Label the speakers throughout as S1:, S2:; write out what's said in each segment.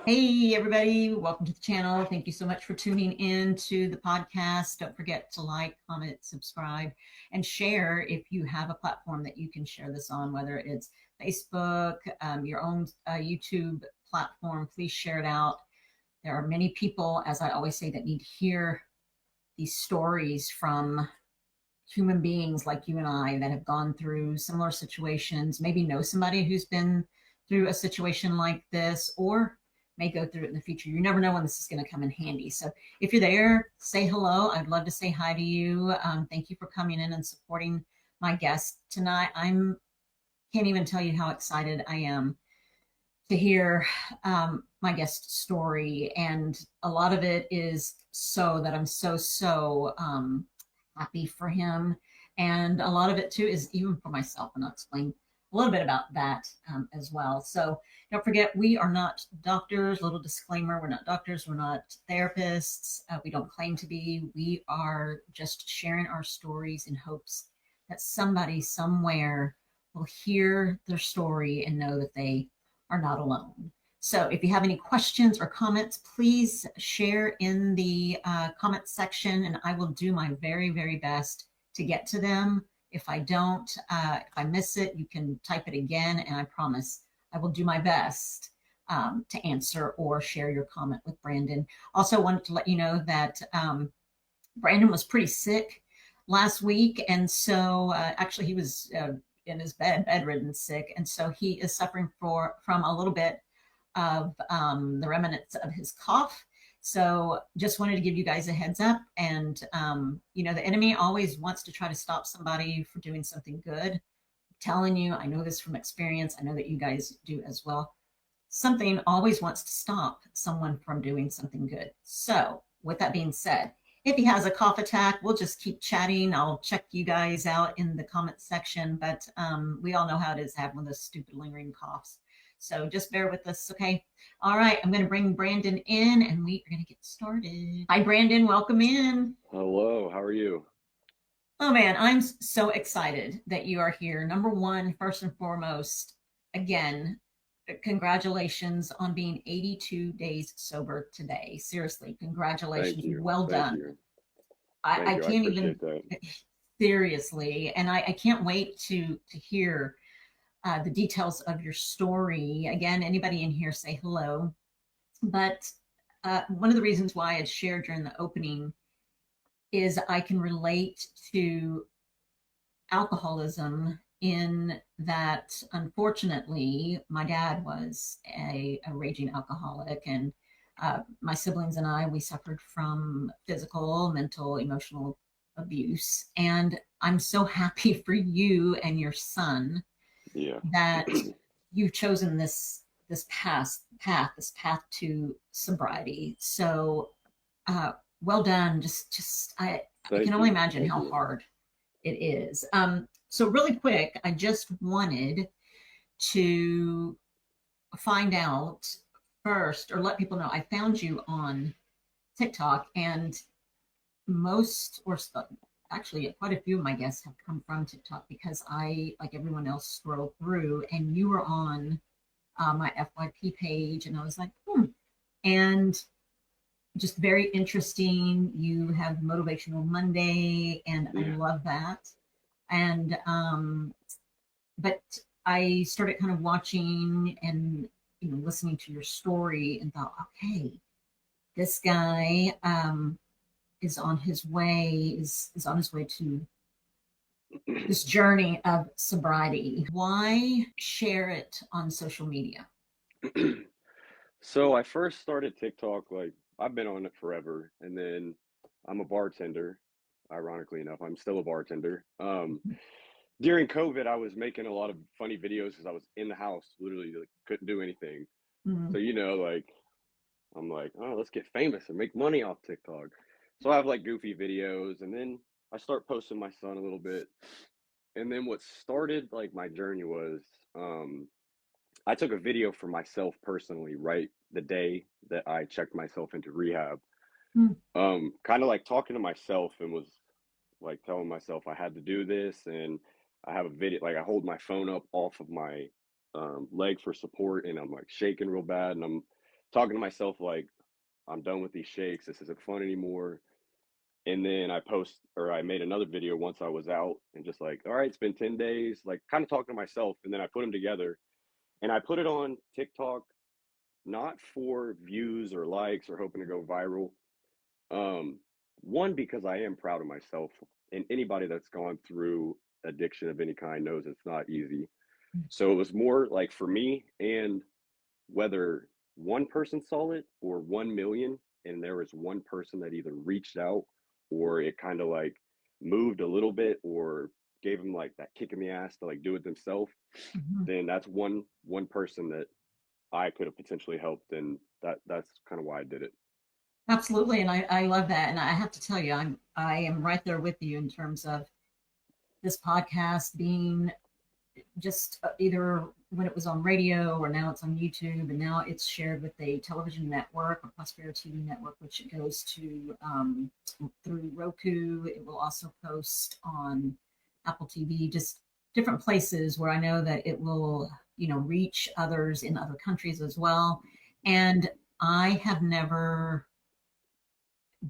S1: Hey, everybody, welcome to the channel. Thank you so much for tuning in to the podcast. Don't forget to like, comment, subscribe, and share if you have a platform that you can share this on, whether it's Facebook, your own YouTube platform. Please share it out. There are many people, as I always say, that need to hear these stories from human beings like you and I that have gone through similar situations, maybe know somebody who's been through a situation like this, or may go through it in the future. You never know when this is going to come in handy. So if you're there, say hello. I'd love to say hi to you. Thank you for coming in and supporting my guest tonight. Can't even tell you how excited I am to hear my guest story. And a lot of it is so that I'm so happy for him. And a lot of it too is even for myself. And I'll explain a little bit about that as well. So don't forget, we are not doctors. Little disclaimer, we're not doctors. We're not therapists. We don't claim to be. We are just sharing our stories in hopes that somebody somewhere will hear their story and know that they are not alone. So if you have any questions or comments, please share in the comment section and I will do my very best to get to them. If I don't, if I miss it, you can type it again and I promise I will do my best to answer or share your comment with Brandon. Also wanted to let you know that Brandon was pretty sick last week. And so actually he was in his bedridden sick. And so he is suffering from a little bit of the remnants of his cough. So just wanted to give you guys a heads up. And, the enemy always wants to try to stop somebody for doing something good. I'm telling you, I know this from experience. I know that you guys do as well. Something always wants to stop someone from doing something good. So with that being said, if he has a cough attack, we'll just keep chatting. I'll check you guys out in the comment section, but we all know how it is having one of those stupid lingering coughs. So just bear with us, okay? All right, I'm going to bring Brandon in and we are going to get started. Hi, Brandon. Welcome in.
S2: Hello, how are you?
S1: Oh, man, I'm so excited that you are here. Number one, first and foremost, again, congratulations on being 82 days sober today. Seriously,
S2: Thank
S1: congratulations.
S2: you.
S1: Well
S2: Thank
S1: done.
S2: you.
S1: I
S2: Thank you. I
S1: can't
S2: appreciate
S1: even,
S2: that.
S1: seriously, and I can't wait to hear the details of your story. Again, anybody in here, say hello. But one of the reasons why I shared during the opening is I can relate to alcoholism in that, unfortunately, my dad was a raging alcoholic, and my siblings and I, we suffered from physical, mental, emotional abuse. And I'm so happy for you and your son
S2: Yeah.
S1: that you've chosen this path to sobriety. So well done. I can
S2: Thank
S1: only
S2: you.
S1: imagine
S2: Thank
S1: how
S2: you.
S1: hard it is. So really quick, I just wanted to find out first, or let people know, I found you on TikTok, and most, or actually quite a few of my guests have come from TikTok because I, like everyone else, scroll through, and you were on my FYP page, and I was like, and just very interesting. You have Motivational Monday, and I
S2: Yeah.
S1: love that. And but I started kind of watching and listening to your story and thought, okay, this guy is on his way is on his way to this journey of sobriety. Why share it on social media?
S2: So I first started TikTok, like I've been on it forever, and then I'm a bartender. Ironically enough, I'm still a bartender. During COVID, I was making a lot of funny videos because I was in the house, literally like, couldn't do anything.
S1: Mm,
S2: So like I'm like, oh, let's get famous and make money off TikTok. So I have like goofy videos, and then I start posting my son a little bit. And then what started like my journey was um, I took a video for myself personally, right the day that I checked myself into rehab.
S1: mm,
S2: Kind of like talking to myself and was like telling myself I had to do this. And I have a video, like I hold my phone up off of my leg for support, and I'm like shaking real bad, and I'm talking to myself like, I'm done with these shakes. This isn't fun anymore. And then I made another video once I was out and just like, all right, it's been 10 days, like kind of talking to myself. And then I put them together and I put it on TikTok, not for views or likes or hoping to go viral. Um, One, because I am proud of myself, and anybody that's gone through addiction of any kind knows it's not easy. So it was more like for me, and whether one person saw it or 1 million, and there was one person that either reached out or it kind of like moved a little bit or gave them like that kick in the ass to like do it themselves,
S1: Mhm.
S2: then that's one person that I could have potentially helped, and that's kind of why I did it.
S1: Absolutely. And I love that. And I have to tell you, I am right there with you in terms of this podcast being just either when it was on radio or now it's on YouTube and now it's shared with a television network or Prosperity TV network, which it goes to through Roku. It will also post on Apple TV, just different places where I know that it will, reach others in other countries as well. And I have never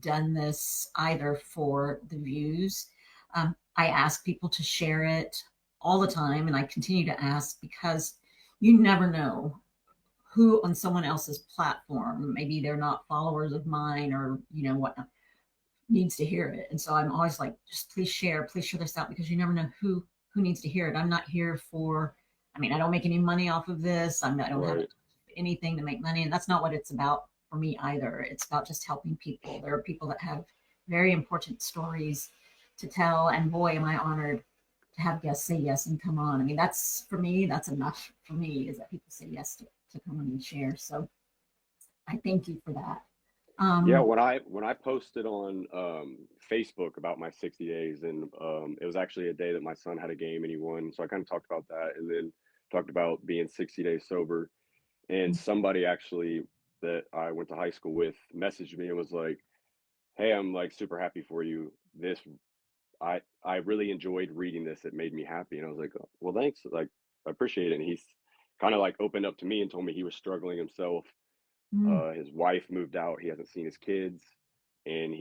S1: done this either for the views. I ask people to share it all the time, and I continue to ask because you never know who on someone else's platform, maybe they're not followers of mine or whatnot, needs to hear it. And so I'm always like, just please share this out because you never know who needs to hear it. I'm not here for. I mean, I don't make any money off of this. I don't have
S2: Right.
S1: anything to make money, and that's not what it's about for me either. It's about just helping people. There are people that have very important stories to tell, and boy, am I honored to have guests say yes and come on. I mean, that's for me. That's enough for me is that people say yes to come on and share. So I thank you for that.
S2: Yeah,
S1: Um,
S2: when I posted on Facebook about my 60 days, and it was actually a day that my son had a game and he won. So I kind of talked about that, and then talked about being 60 days sober. And somebody actually that I went to high school with messaged me and was like, "Hey, I'm like super happy for you. I really enjoyed reading this. It made me happy." And I was like, "Oh, well, thanks. Like, I appreciate it." And he's kind of like opened up to me and told me he was struggling himself.
S1: mm,
S2: His wife moved out. He hasn't seen his kids, and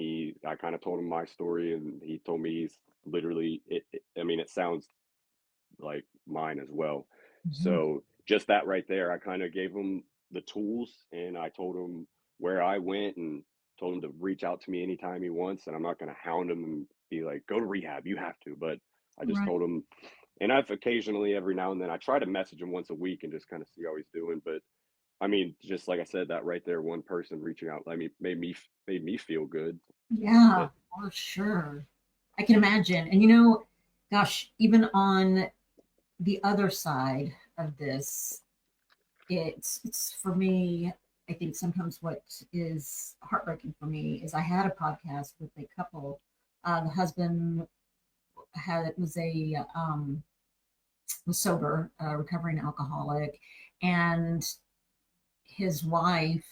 S2: I kind of told him my story, and he told me he's literally. I mean, it sounds like mine as well.
S1: mhm.
S2: So just that right there, I kind of gave him the tools, and I told him where I went, and told him to reach out to me anytime he wants. And I'm not going to hound him and be like, "Go to rehab, you have to." But I just
S1: Right.
S2: told him, and I've occasionally, every now and then, I try to message him once a week and just kind of see how he's doing. But I mean, just like I said, that right there, one person reaching out, I mean, made me feel good.
S1: Yeah,
S2: That
S1: for sure. I can imagine. And gosh, even on the other side of this, it's for me, I think sometimes what is heartbreaking for me is I had a podcast with a couple. The husband had was sober, recovering alcoholic, and his wife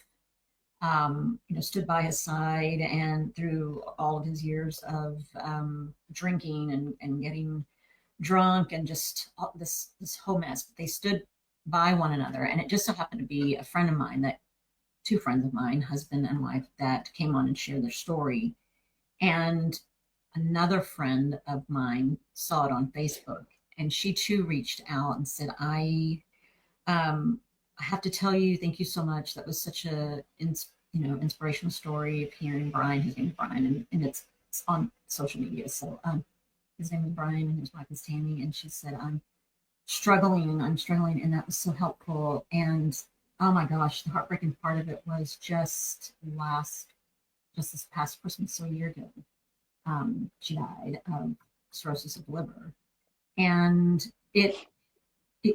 S1: stood by his side and through all of his years of drinking and getting drunk and just this whole mess. They stood by one another, and it just so happened to be a friend of mine that two friends of mine, husband and wife, that came on and shared their story. And another friend of mine saw it on Facebook, and she too reached out and said, um, I have to tell you, thank you so much. That was such a inspirational story of hearing Brian. His name is Brian, and it's on social media. So his name is Brian, and his wife is Tammy. And she said, I'm struggling, and that was so helpful. And oh my gosh, the heartbreaking part of it was just this past Christmas, so a year ago, she died of cirrhosis of the liver, and it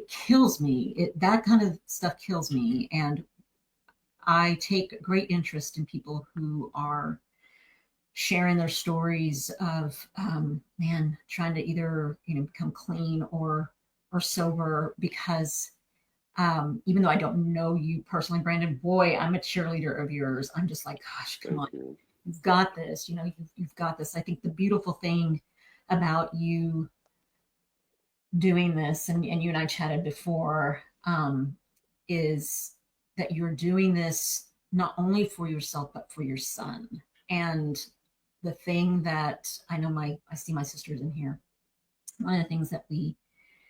S1: kills me. That kind of stuff kills me, and I take great interest in people who are sharing their stories of man trying to either become clean or sober because even though I don't know you personally, Brandon, boy, I'm a cheerleader of yours. I'm just like, gosh, come
S2: Thank
S1: on,
S2: you.
S1: you've got this. You've got this. I think the beautiful thing about you doing this, and you and I chatted before, is that you're doing this not only for yourself, but for your son. And the thing that I know I see my sisters in here. One of the things that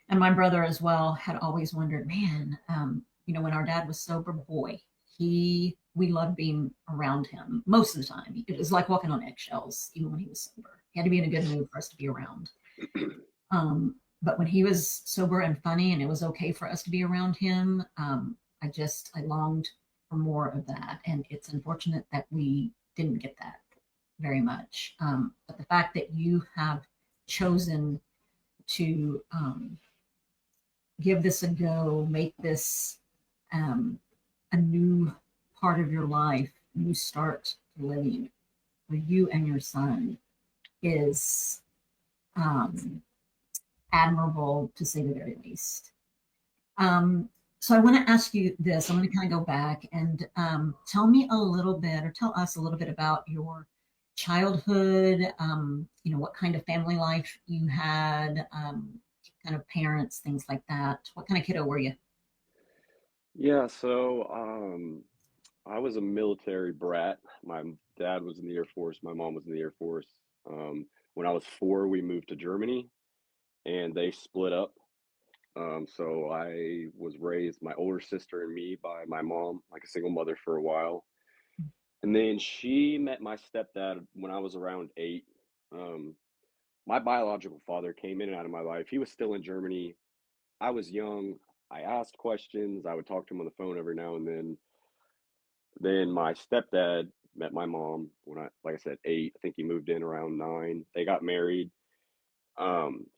S1: and my brother as well, had always wondered, man, when our dad was sober, boy, we loved being around him most of the time. It was like walking on eggshells, even when he was sober. He had to be in a good mood for us to be around. But when he was sober and funny and it was okay for us to be around him, I longed for more of that. And it's unfortunate that we didn't get that very much. But the fact that you have chosen to give this a go, make this a new part of your life, new start to living for you and your son is admirable, to say the very least. So I want to ask you this. I'm going to kind of go back and tell me a little bit, or tell us a little bit about your childhood. What kind of family life you had, kind of parents, things like that. What kind of kiddo were you?
S2: Yeah, so I was a military brat. My dad was in the Air Force, my mom was in the Air Force. When I was 4, we moved to Germany and they split up. So I was raised, my older sister and me, by my mom, like a single mother for a while. And then she met my stepdad when I was around 8. Um, my biological father came in and out of my life. He was still in Germany. I was young. I asked questions. I would talk to him on the phone every now and then. Then my stepdad met my mom when like I said, 8. I think he moved in around 9. They got married.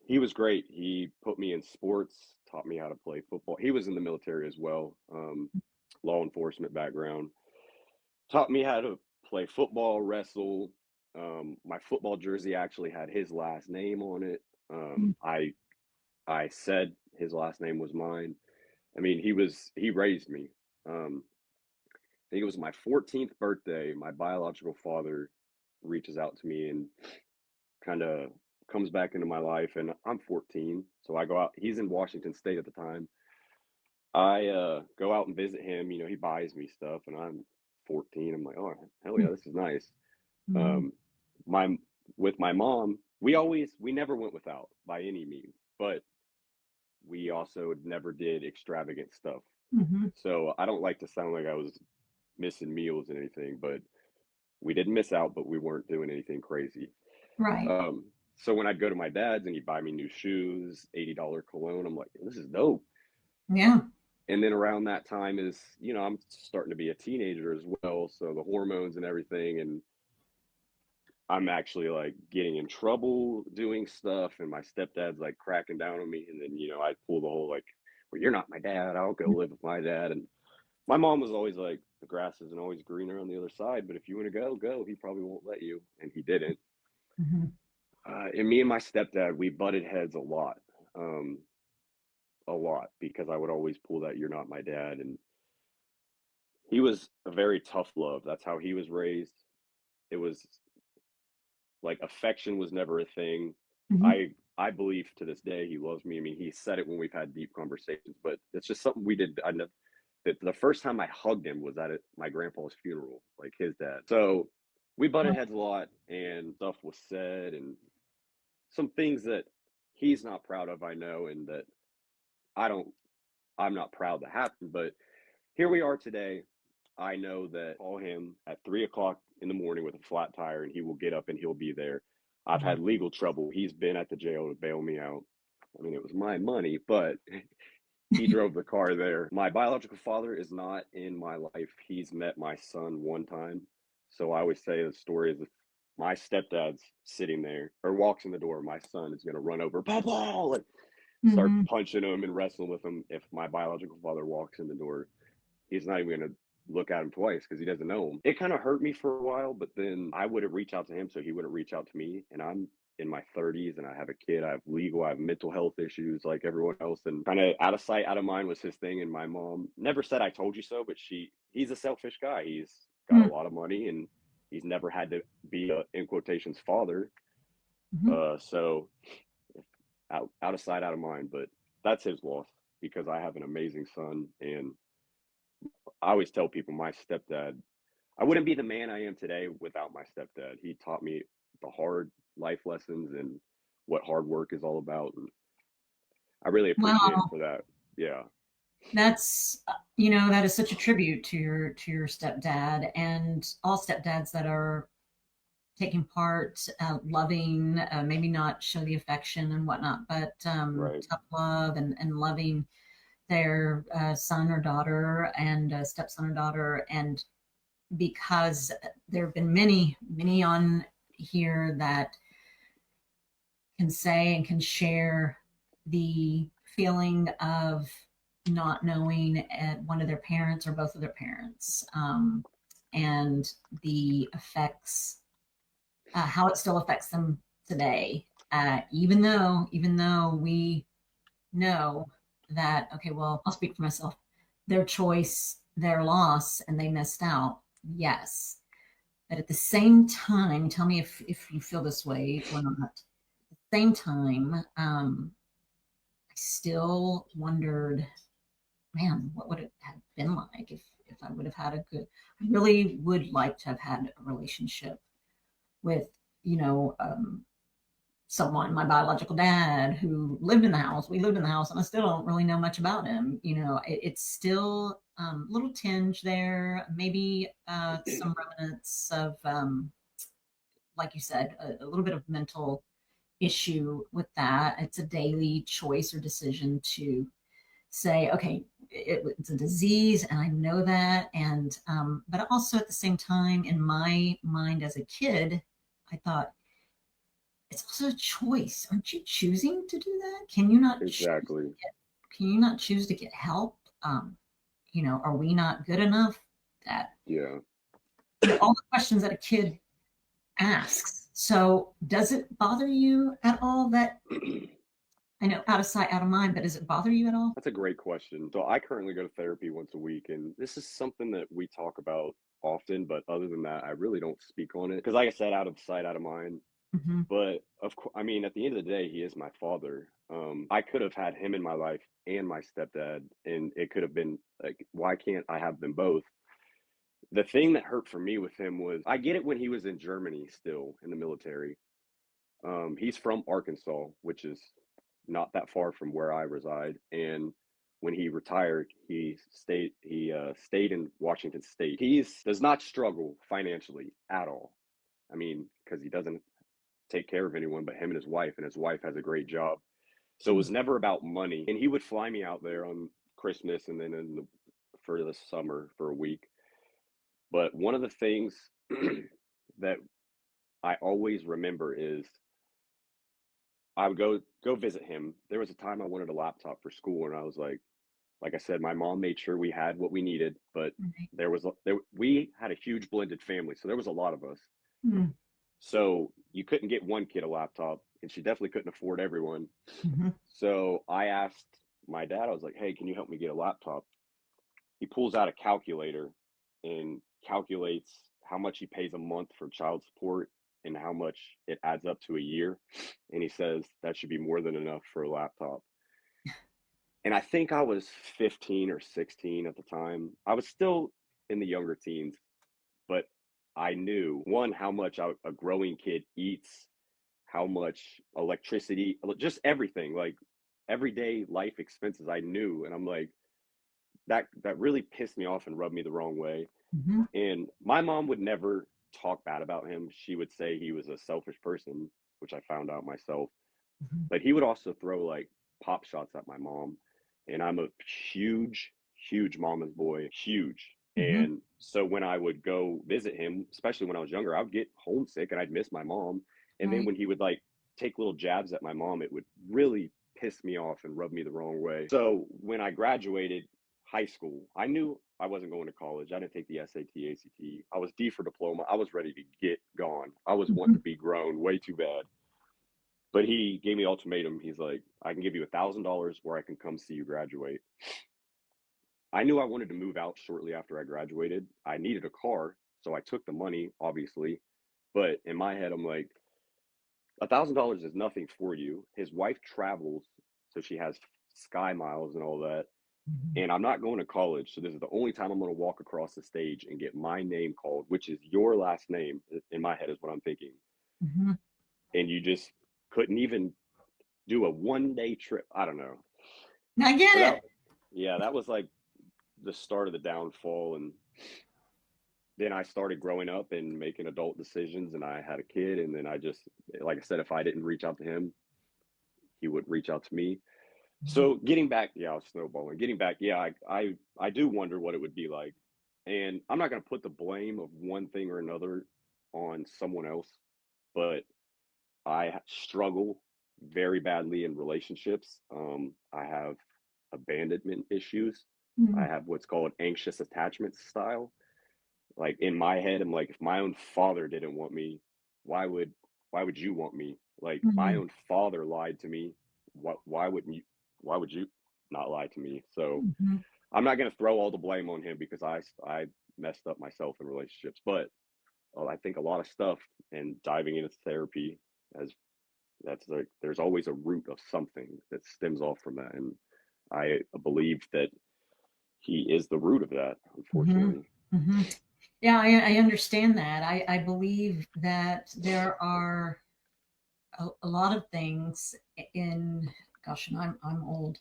S2: He was great. He put me in sports, taught me how to play football. He was in the military as well, law enforcement background. Taught me how to play football, wrestle. My football jersey actually had his last name on it.
S1: Mm.
S2: I said his last name was mine. I mean, he raised me. I think it was my 14th birthday. My biological father reaches out to me and kind of comes back into my life, and I'm 14, so I go out. He's in Washington State at the time. I go out and visit him. He buys me stuff, and I'm 14. I'm like, oh hell yeah, this is nice.
S1: Mm-hmm.
S2: Um, my with my mom, we never went without by any means, but we also never did extravagant stuff.
S1: Mm-hmm.
S2: So I don't like to sound like I was missing meals and anything, but we didn't miss out, but we weren't doing anything crazy.
S1: Right.
S2: Um, so when I'd go to my dad's and he'd buy me new shoes, $80 cologne, I'm like, this is dope.
S1: Yeah.
S2: And then around that time is, I'm starting to be a teenager as well. So the hormones and everything, and I'm actually like getting in trouble doing stuff, and my stepdad's like cracking down on me. And then, I'd pull the whole like, well, you're not my dad. I'll go live with my dad. And my mom was always like, the grass isn't always greener on the other side, but if you want to go, go. He probably won't let you. And he didn't.
S1: Mm-hmm.
S2: And me and my stepdad, we butted heads um, a lot because I would always pull that "you're not my dad," and he was a very tough love. That's how he was raised. It was like affection was never a thing.
S1: Mm-hmm.
S2: I believe to this day he loves me. I mean, he said it when we've had deep conversations, but it's just something we did. I know that the first time I hugged him was at my grandpa's funeral, like his dad. So we butted heads a lot, and stuff was said, and some things that he's not proud of, I know, and that I don't I'm not proud that happened, but here we are today. I know that call him at 3 o'clock in the morning with a flat tire and he will get up and he'll be there. I've
S1: Mm-hmm.
S2: had legal trouble. He's been at the jail to bail me out. I mean, it was my money, but he drove the car there. My biological father is not in my life. He's met my son one time. So I always say the story is if my stepdad's sitting there or walks in the door, my son is going to run over, Papa, like start
S1: Mm-hmm.
S2: punching him and wrestling with him. If my biological father walks in the door, he's not even going to look at him twice because he doesn't know him. It kind of hurt me for a while, but then I wouldn't reach out to him, so he wouldn't reach out to me. And I'm in my 30s and I have a kid. I have mental health issues like everyone else. And kind of out of sight, out of mind was his thing. And my mom never said I told you so, but he's a selfish guy. He's got a lot of money and he's never had to be a, in quotations, father.
S1: Mm-hmm.
S2: So out of sight, out of mind. But that's his loss because I have an amazing son and I always tell people my stepdad, I wouldn't be the man I am today without my stepdad. He taught me the hard life lessons and what hard work is all about. And I really appreciate him
S1: Wow,
S2: for that. Yeah.
S1: that's that is such a tribute to your stepdad and all stepdads that are taking part, loving, maybe not show the affection and whatnot, but
S2: Right.
S1: tough love and loving their son or daughter and stepson or daughter. And because there have been many on here that can say and can share the feeling of not knowing one of their parents or both of their parents, and the effects, how it still affects them today. Even though we know that, okay, well, I'll speak for myself, their choice, their loss, and they missed out. Yes. But at the same time, tell me if you feel this way or not. At the same time, I still wondered, man, what would it have been like if I would have had a good, I really would like to have had a relationship with, you know, someone, my biological dad, who lived in the house. We lived in the house, and I still don't really know much about him. It's still a little tinge there, maybe some remnants of, like you said, a little bit of mental issue with that. It's a daily choice or decision to say, okay, it's a disease, and I know that, and but also at the same time, in my mind as a kid, I thought, it's also a choice. Aren't you choosing to do that?
S2: Exactly.
S1: Can you not choose to get help? Are we not good enough? That
S2: Yeah.
S1: all the questions that a kid asks. So, does it bother you at all that, I know, out of sight, out of mind, but does it bother you at all?
S2: That's a great question. So I currently go to therapy once a week, and this is something that we talk about often, but other than that, I really don't speak on it because, like I said, out of sight, out of mind.
S1: Mm-hmm.
S2: But of course, I mean, at the end of the day, he is my father. I could have had him in my life and my stepdad, and it could have been like, why can't I have them both? The thing that hurt for me with him was I get it when he was in Germany still in the military. He's from Arkansas, which is not that far from where I reside. And when he retired, he stayed in Washington State. He does not struggle financially at all. I mean, because he doesn't take care of anyone but him and his wife has a great job. So it was never about money. And he would fly me out there on Christmas and then for the summer for a week. But one of the things that I always remember is I would go visit him. There was a time I wanted a laptop for school, and I was like I said, my mom made sure we had what we needed, but
S1: Right.
S2: we had a huge blended family, so there was a lot of us.
S1: Mm-hmm.
S2: So you couldn't get one kid a laptop, and she definitely couldn't afford everyone.
S1: Mm-hmm.
S2: So I asked my dad, I was like, "Hey, can you help me get a laptop?" He pulls out a calculator and calculates how much he pays a month for child support and how much it adds up to a year. And he says that should be more than enough for a laptop. And I think I was 15 or 16 at the time. I was still in the younger teens, but I knew one, how much a growing kid eats, how much electricity, just everything, like everyday life expenses I knew. And I'm like, that really pissed me off and rubbed me the wrong way.
S1: Mm-hmm.
S2: And my mom would never talk bad about him. She would say he was a selfish person, which I found out myself.
S1: Mm-hmm.
S2: But he would also throw like pop shots at my mom. And I'm a huge mama's boy, huge.
S1: Mm-hmm.
S2: And so when I would go visit him, especially when I was younger, I would get homesick and I'd miss my mom. And then
S1: Right.
S2: when he would like take little jabs at my mom, it would really piss me off and rub me the wrong way. So when I graduated high school, I knew I wasn't going to college. I didn't take the SAT, ACT. I was D for diploma. I was ready to get gone. I was wanting
S1: Mm-hmm.
S2: to be grown way too bad. But he gave me an ultimatum. He's like, I can give you $1,000 or I can come see you graduate. I knew I wanted to move out shortly after I graduated. I needed a car, so I took the money, obviously. But in my head, I'm like, $1,000 is nothing for you. His wife travels, so she has sky miles and all that.
S1: Mhm.
S2: and I'm not going to college. So this is the only time I'm going to walk across the stage and get my name called, which is your last name in my head is what I'm thinking.
S1: Mhm.
S2: And you just couldn't even do a 1 day trip. I don't know.
S1: I
S2: So
S1: get
S2: that,
S1: it.
S2: yeah, that was like the start of the downfall. And then I started growing up and making adult decisions, and I had a kid. And then I just, like I said, if I didn't reach out to him, he would reach out to me.
S1: Mhm.
S2: So getting back, yeah, I was snowballing. Getting back, yeah, I do wonder what it would be like. And I'm not going to put the blame of one thing or another on someone else, but I struggle very badly in relationships. I have abandonment issues. I
S1: Mhm.
S2: have what's called anxious attachment style. Like in my head, I'm like, if my own father didn't want me, why would why would you want me? Like my
S1: Mhm.
S2: own father lied to me. What why wouldn't you why would you not lie to me? So
S1: Mhm.
S2: I'm not gonna throw all the blame on him because I messed up myself in relationships. But I think a lot of stuff and diving into therapy as that's like there's always a root of something that stems off from that. And I believe that he is the root of that,
S1: Mhm.
S2: unfortunately.
S1: Mhm. Yeah, I understand that. I believe that there are a lot of things in, gosh, and I'm old,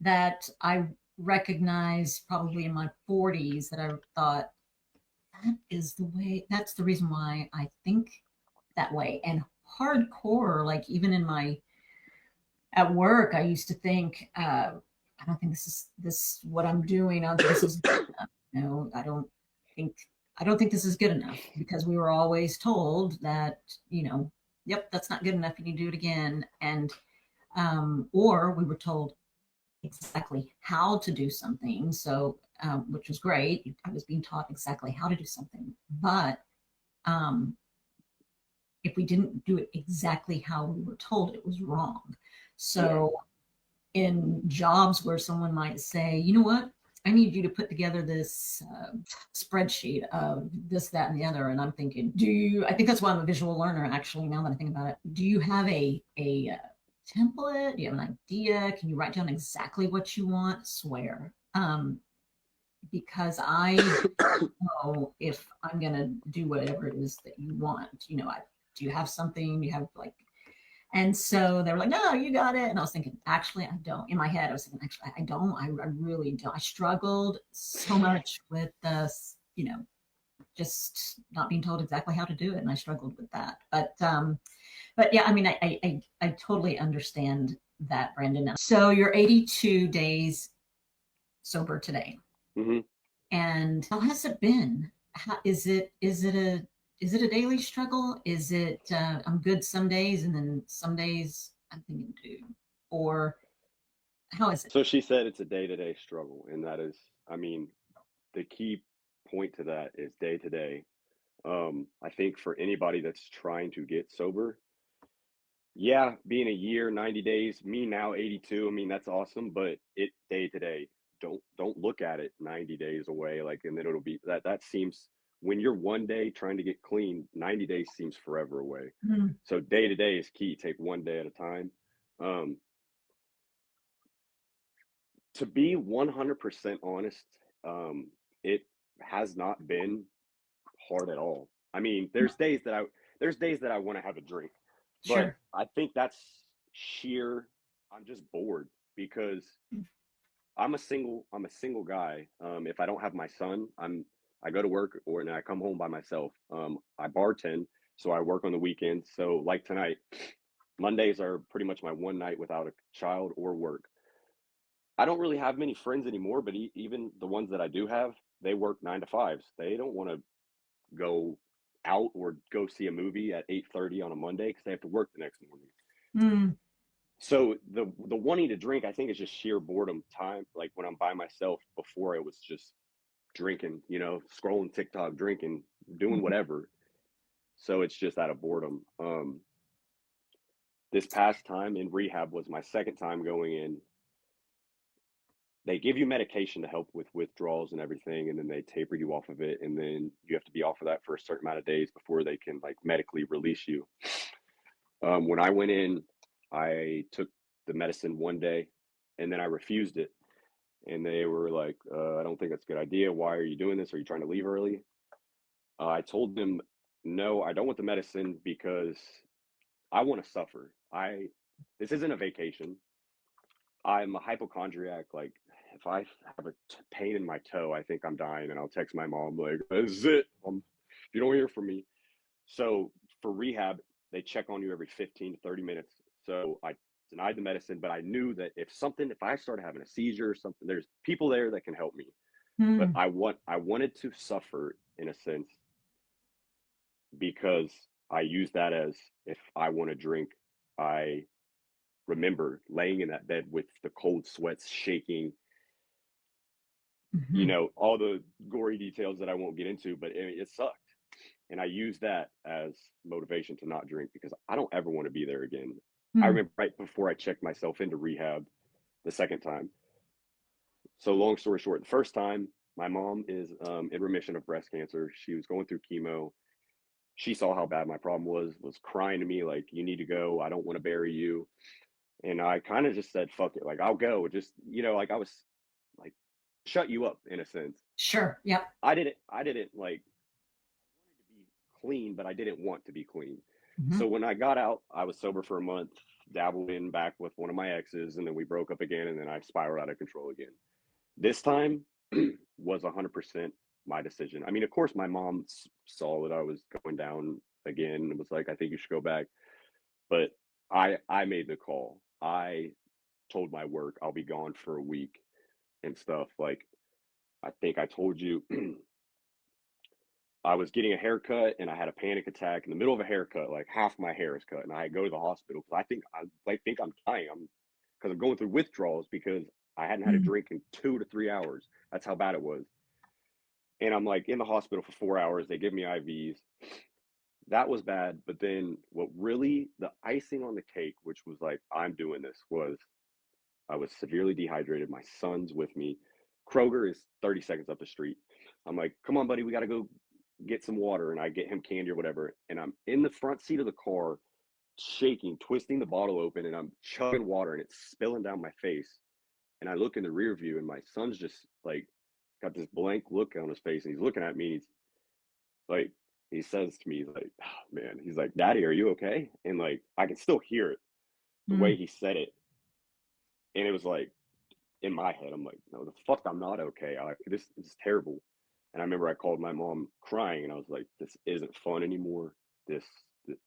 S1: that I recognized probably in my 40s that I thought that is the way, that's the reason why I think that way. And hardcore, like even in my, at work, I used to think, I don't think this, what I'm doing, this is good enough. No, think, I don't think this is good enough because we were always told that, yep, that's not good enough. You need to do it again. And, or we were told exactly how to do something. So, which was great. I was being taught exactly how to do something. But um, if we didn't do it exactly how we were told, it was wrong.
S2: Yeah.
S1: So, in jobs where someone might say, you know what, I need you to put together this spreadsheet of this, that, and the other. And I'm thinking, I think that's why I'm a visual learner, actually, now that I think about it. Do you have a template? Do you have an idea? Can you write down exactly what you want? Swear. Because I don't know if I'm going to do whatever it is that you want. Do you have something? Do you have like, and so they were like, no, you got it. And I was thinking, actually, I don't. In my head, I was thinking, actually, I don't. I really don't. I struggled so much with this, just not being told exactly how to do it. And I struggled with that. But yeah, I mean, I totally understand that, Brandon. So you're 82 days sober today.
S2: Hmm.
S1: And how has it been? Is it a daily struggle? Is it I'm good some days and then some days I'm thinking, dude, or how is it?
S2: So she said it's a day to day struggle. And that is, I mean, the key point to that is day to day. I think for anybody that's trying to get sober, yeah, being a year, 90 days, me now 82, I mean, that's awesome, but it day to day, don't look at it 90 days away, like, and then it'll be that seems when you're 1 day trying to get clean, 90 days seems forever away.
S1: Mm,
S2: So day to day is key. Take 1 day at a time. Um, to be 100% honest, it has not been hard at all. I mean, there's days that I want to have a drink, but
S1: sure.
S2: I think that's sheer. I'm just bored because I'm a single guy. If I don't have my son, I go to work or and I come home by myself. I bartend, so I work on the weekends. So like tonight, Mondays are pretty much my one night without a child or work. I don't really have many friends anymore, but even the ones that I do have, they work 9 to 5s. They don't want to go out or go see a movie at 8:30 on a Monday because they have to work the next morning.
S1: Mm,
S2: So the wanting to drink, I think, is just sheer boredom time. Like when I'm by myself, before it was just drinking, scrolling TikTok, drinking, doing whatever. So it's just out of boredom. This past time in rehab was my second time going in. They give you medication to help with withdrawals and everything, and then they taper you off of it, and then you have to be off of that for a certain amount of days before they can like medically release you. When I went in, I took the medicine 1 day, and then I refused it. and they were like, I don't think that's a good idea. Why are you doing this? Are you trying to leave early? I told them, no, I don't want the medicine because I want to suffer. This isn't a vacation. I'm a hypochondriac. Like, if I have a pain in my toe, I think I'm dying, and I'll text my mom like, "This is it. If you don't hear from me." So for rehab, they check on you every 15 to 30 minutes. So I denied the medicine, but I knew that if I started having a seizure or something, there's people there that can help me. But
S1: Mm.
S2: I wanted to suffer in a sense because I use that as, if I want to drink, I remember laying in that bed with the cold sweats shaking,
S1: Mhm.
S2: all the gory details that I won't get into, but it sucked. And I use that as motivation to not drink because I don't ever want to be there again. I
S1: Mm.
S2: remember right before I checked myself into rehab the second time. So long story short, the first time, my mom is in remission of breast cancer. She was going through chemo. She saw how bad my problem was crying to me like, "You need to go. I don't want to bury you." And I kind of just said, "Fuck it. Like, I'll go." Just, like I was like, shut you up in a sense.
S1: Sure. Yep.
S2: I didn't like, wanted to be clean, but I didn't want to be clean. So
S1: Mhm.
S2: when I got out, I was sober for a month, dabbled in back with one of my exes, and then we broke up again, and then I spiraled out of control again. This time was 100% my decision. I mean, of course, my mom saw that I was going down again and was like, "I think you should go back." But I made the call. I told my work I'll be gone for a week and stuff. Like, I think I told you, I was getting a haircut and I had a panic attack in the middle of a haircut. Like, half my hair is cut, and I go to the hospital because I think I'm dying. Because I'm going through withdrawals because I hadn't had a
S1: Mm.
S2: drink in 2 to 3 hours. That's how bad it was. And I'm like in the hospital for 4 hours. They give me IVs. That was bad. But then what really, the icing on the cake, which was like, I'm doing this, was I was severely dehydrated. My son's with me. Kroger is 30 seconds up the street. I'm like, "Come on, buddy, we got to go get some water." And I get him candy or whatever. And I'm in the front seat of the car, shaking, twisting the bottle open, and I'm chugging water and it's spilling down my face. And I look in the rear view, and my son's just like got this blank look on his face, and he's looking at me. He's like, he says to me, he's like, "Oh, man," he's like, "Daddy, are you okay?" And like, I can still hear it the way
S1: Mm.
S2: he said it. And it was like, in my head, I'm like, "No, the fuck, I'm not okay. This is terrible." And I remember I called my mom crying, and I was like, "This isn't fun anymore. This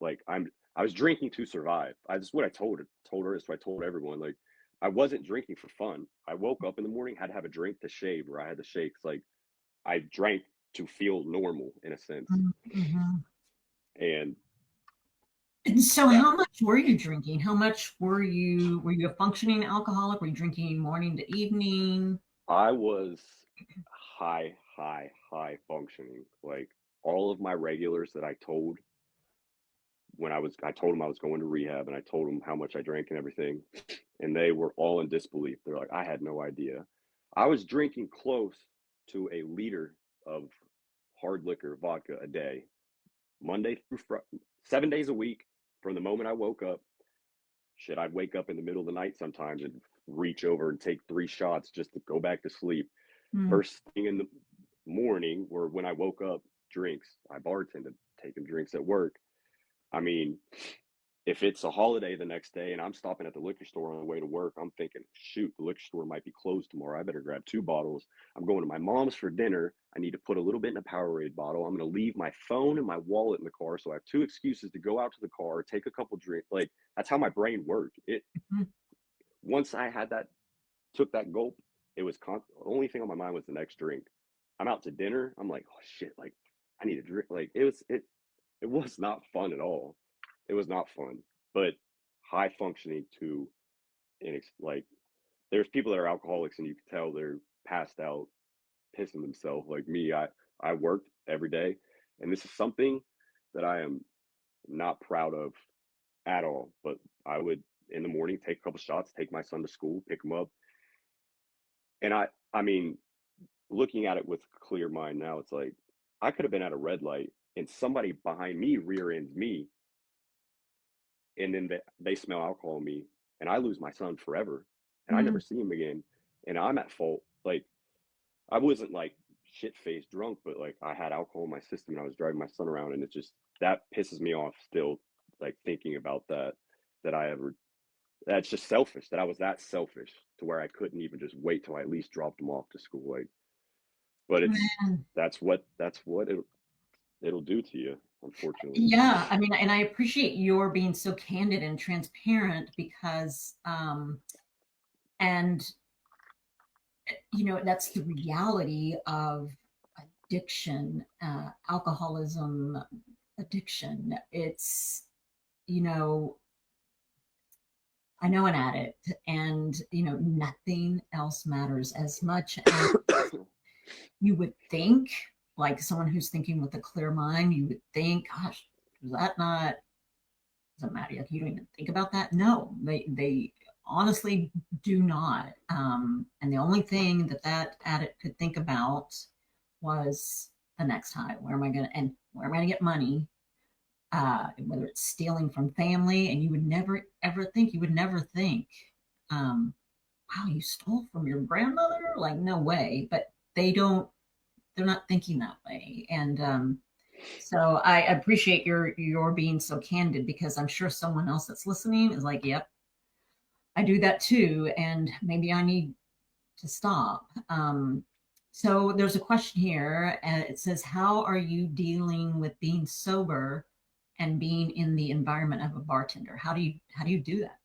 S2: like, I was drinking to survive." That's what I told her. That's what I told everyone. Like, I wasn't drinking for fun. I woke up in the morning, had to have a drink to shave, or I had the shakes. Like, I drank to feel normal in a sense.
S1: Mm. Mhm.
S2: And
S1: And so
S2: that
S1: how much were you drinking? How much were you a functioning alcoholic? Were you drinking morning to evening?
S2: I was high functioning. Like, all of my regulars that I told, I told them I was going to rehab, and I told them how much I drank and everything, and they were all in disbelief. They're like, "I had no idea." I was drinking close to a liter of hard liquor vodka a day, Monday through Friday, 7 days a week. From the moment I woke up, shit, I'd wake up in the middle of the night sometimes and reach over and take 3 shots just to go back to sleep.
S1: Mm.
S2: First thing in the morning, or when I woke up, drinks. I bartended, taking drinks at work. I mean, if it's a holiday the next day and I'm stopping at the liquor store on the way to work, I'm thinking, shoot, the liquor store might be closed tomorrow. I better grab 2 bottles. I'm going to my mom's for dinner. I need to put a little bit in a Powerade bottle. I'm going to leave my phone and my wallet in the car. So I have 2 excuses to go out to the car, take a couple drinks. Like, that's how my brain worked.
S1: Mhm.
S2: Once I had that, took that gulp, it was the only thing on my mind was the next drink. I'm out to dinner. I'm like, "Oh shit, like, I need a drink." Like, it was not fun at all. It was not fun, but high functioning to, and it's like, there's people that are alcoholics and you can tell they're passed out, pissing themselves. Like me, I worked every day, and this is something that I am not proud of at all. But I would, in the morning, take a couple shots, take my son to school, pick him up, and I mean, looking at it with a clear mind now, it's like, I could have been at a red light and somebody behind me rear ends me, and then they smell alcohol in me, and I lose my son forever, and I never
S1: Mm.
S2: see him again. and I'm at fault. Like, I wasn't like shit faced drunk, but like I had alcohol in my system and I was driving my son around, and it just that pisses me off still, like thinking about that, that I ever that's just selfish that I was that selfish to where I couldn't even just wait till I at least dropped him off to school. Like, but it's
S1: Man.
S2: that's what it'll do to you, unfortunately.
S1: Yeah, I mean, and I appreciate your being so candid and transparent because, and that's the reality of addiction, alcoholism, addiction. It's, you know, I know an addict, and nothing else matters as much as you would think. Like someone who's thinking with a clear mind, you would think, gosh, does that not doesn't matter. Like you don't even think about that. No, they honestly do not. And the only thing that addict could think about was the next high. Where am I gonna and where am I gonna get money? Whether it's stealing from family, and you would never think, um, wow, you stole from your grandmother? Like, no way. But they're not thinking that way. And so I appreciate your being so candid, because I'm sure someone else that's listening is like, yep, I do that too, and maybe I need to stop. So there's a question here, and it says, "How are you dealing with being sober and being in the environment of a bartender? How do you do that?"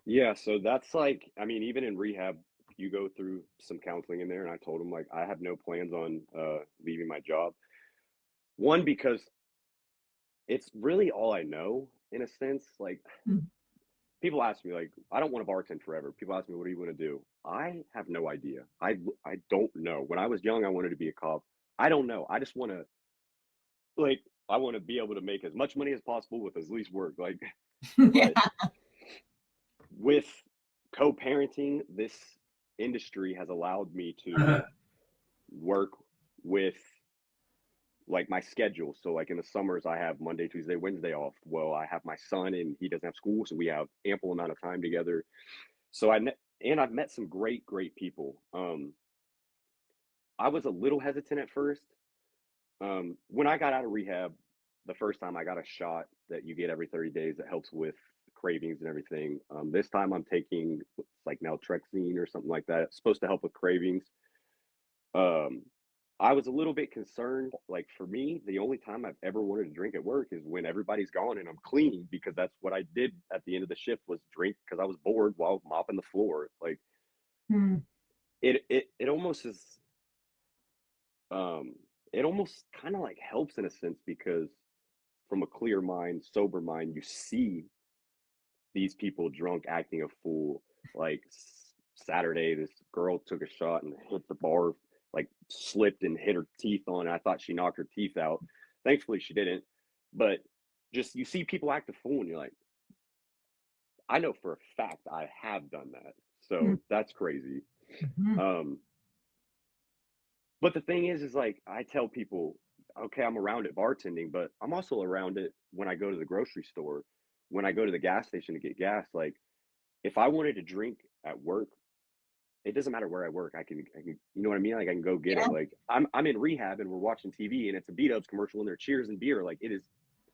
S2: Yeah, so that's like, I mean, even in rehab, you go through some counseling in there, and I told him like I have no plans on leaving my job. One, because it's really all I know in a sense. Like,
S1: Mm.
S2: people ask me like, I don't want to bartend forever. People ask me, what do you want to do? I have no idea. I don't know. When I was young, I wanted to be a cop. I don't know. I just want to, like, I want to be able to make as much money as possible with as least work. Like, but
S1: Yeah.
S2: with co-parenting, this industry has allowed me to work with like my schedule. So like in the summers, I have Monday, Tuesday, Wednesday off. Well, I have my son and he doesn't have school, so we have ample amount of time together. So I've met some great people. I was a little hesitant at first. When I got out of rehab, the first time I got a shot that you get every 30 days that helps with cravings and everything. This time I'm taking like naltrexone or something like that. It's supposed to help with cravings. Um, I was a little bit concerned. Like for me, the only time I've ever wanted to drink at work is when everybody's gone and I'm clean, because that's what I did at the end of the shift, was drink because I was bored while mopping the floor. Like
S1: Hmm.
S2: it almost is um it almost kind of like helps in a sense, because from a clear mind, sober mind, you see these people drunk acting a fool. Like Saturday, this girl took a shot and hit the bar, like slipped and hit her teeth on it. I thought she knocked her teeth out. Thankfully, she didn't. But just you see people act a fool, and you're like, I know for a fact I have done that. So that's crazy.
S1: Mhm.
S2: Um, but the thing is like I tell people, okay, I'm around it bartending, but I'm also around it when I go to the grocery store, when I go to the gas station to get gas. Like if I wanted to drink at work, it doesn't matter where I work. I can, you know what I mean? Like I can go get it.
S1: Yeah.
S2: Like I'm in rehab and we're watching TV and it's a beat ups commercial and they're cheers and beer. Like it is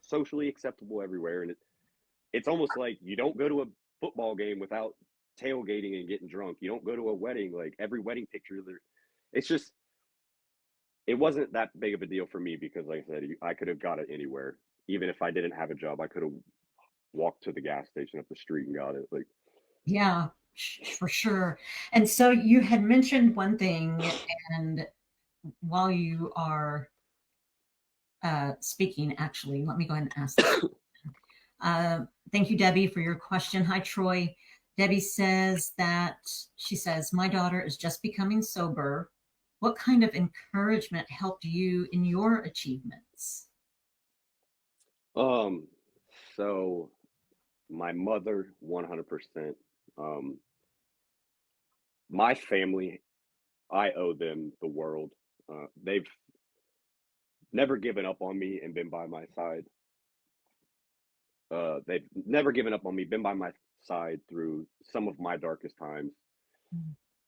S2: socially acceptable everywhere. And it's almost like you don't go to a football game without tailgating and getting drunk. You don't go to a wedding, like every wedding picture there. It's just, it wasn't that big of a deal for me because like I said, I could have got it anywhere. Even if I didn't have a job, I could have walked to the gas station up the street and got it. Like,
S1: Yeah, for sure. And so you had mentioned one thing, and while you are speaking, actually, let me go ahead and ask this. Uh, Thank you, Debbie, for your question. Hi, Troy. Debbie says that she says, "My daughter is just becoming sober. What kind of encouragement helped you in your achievements?"
S2: um, so my mother, 100%. Um, my family, I owe them the world. They've never given up on me and been by my side. They've never given up on me, been by my side through some of my darkest times.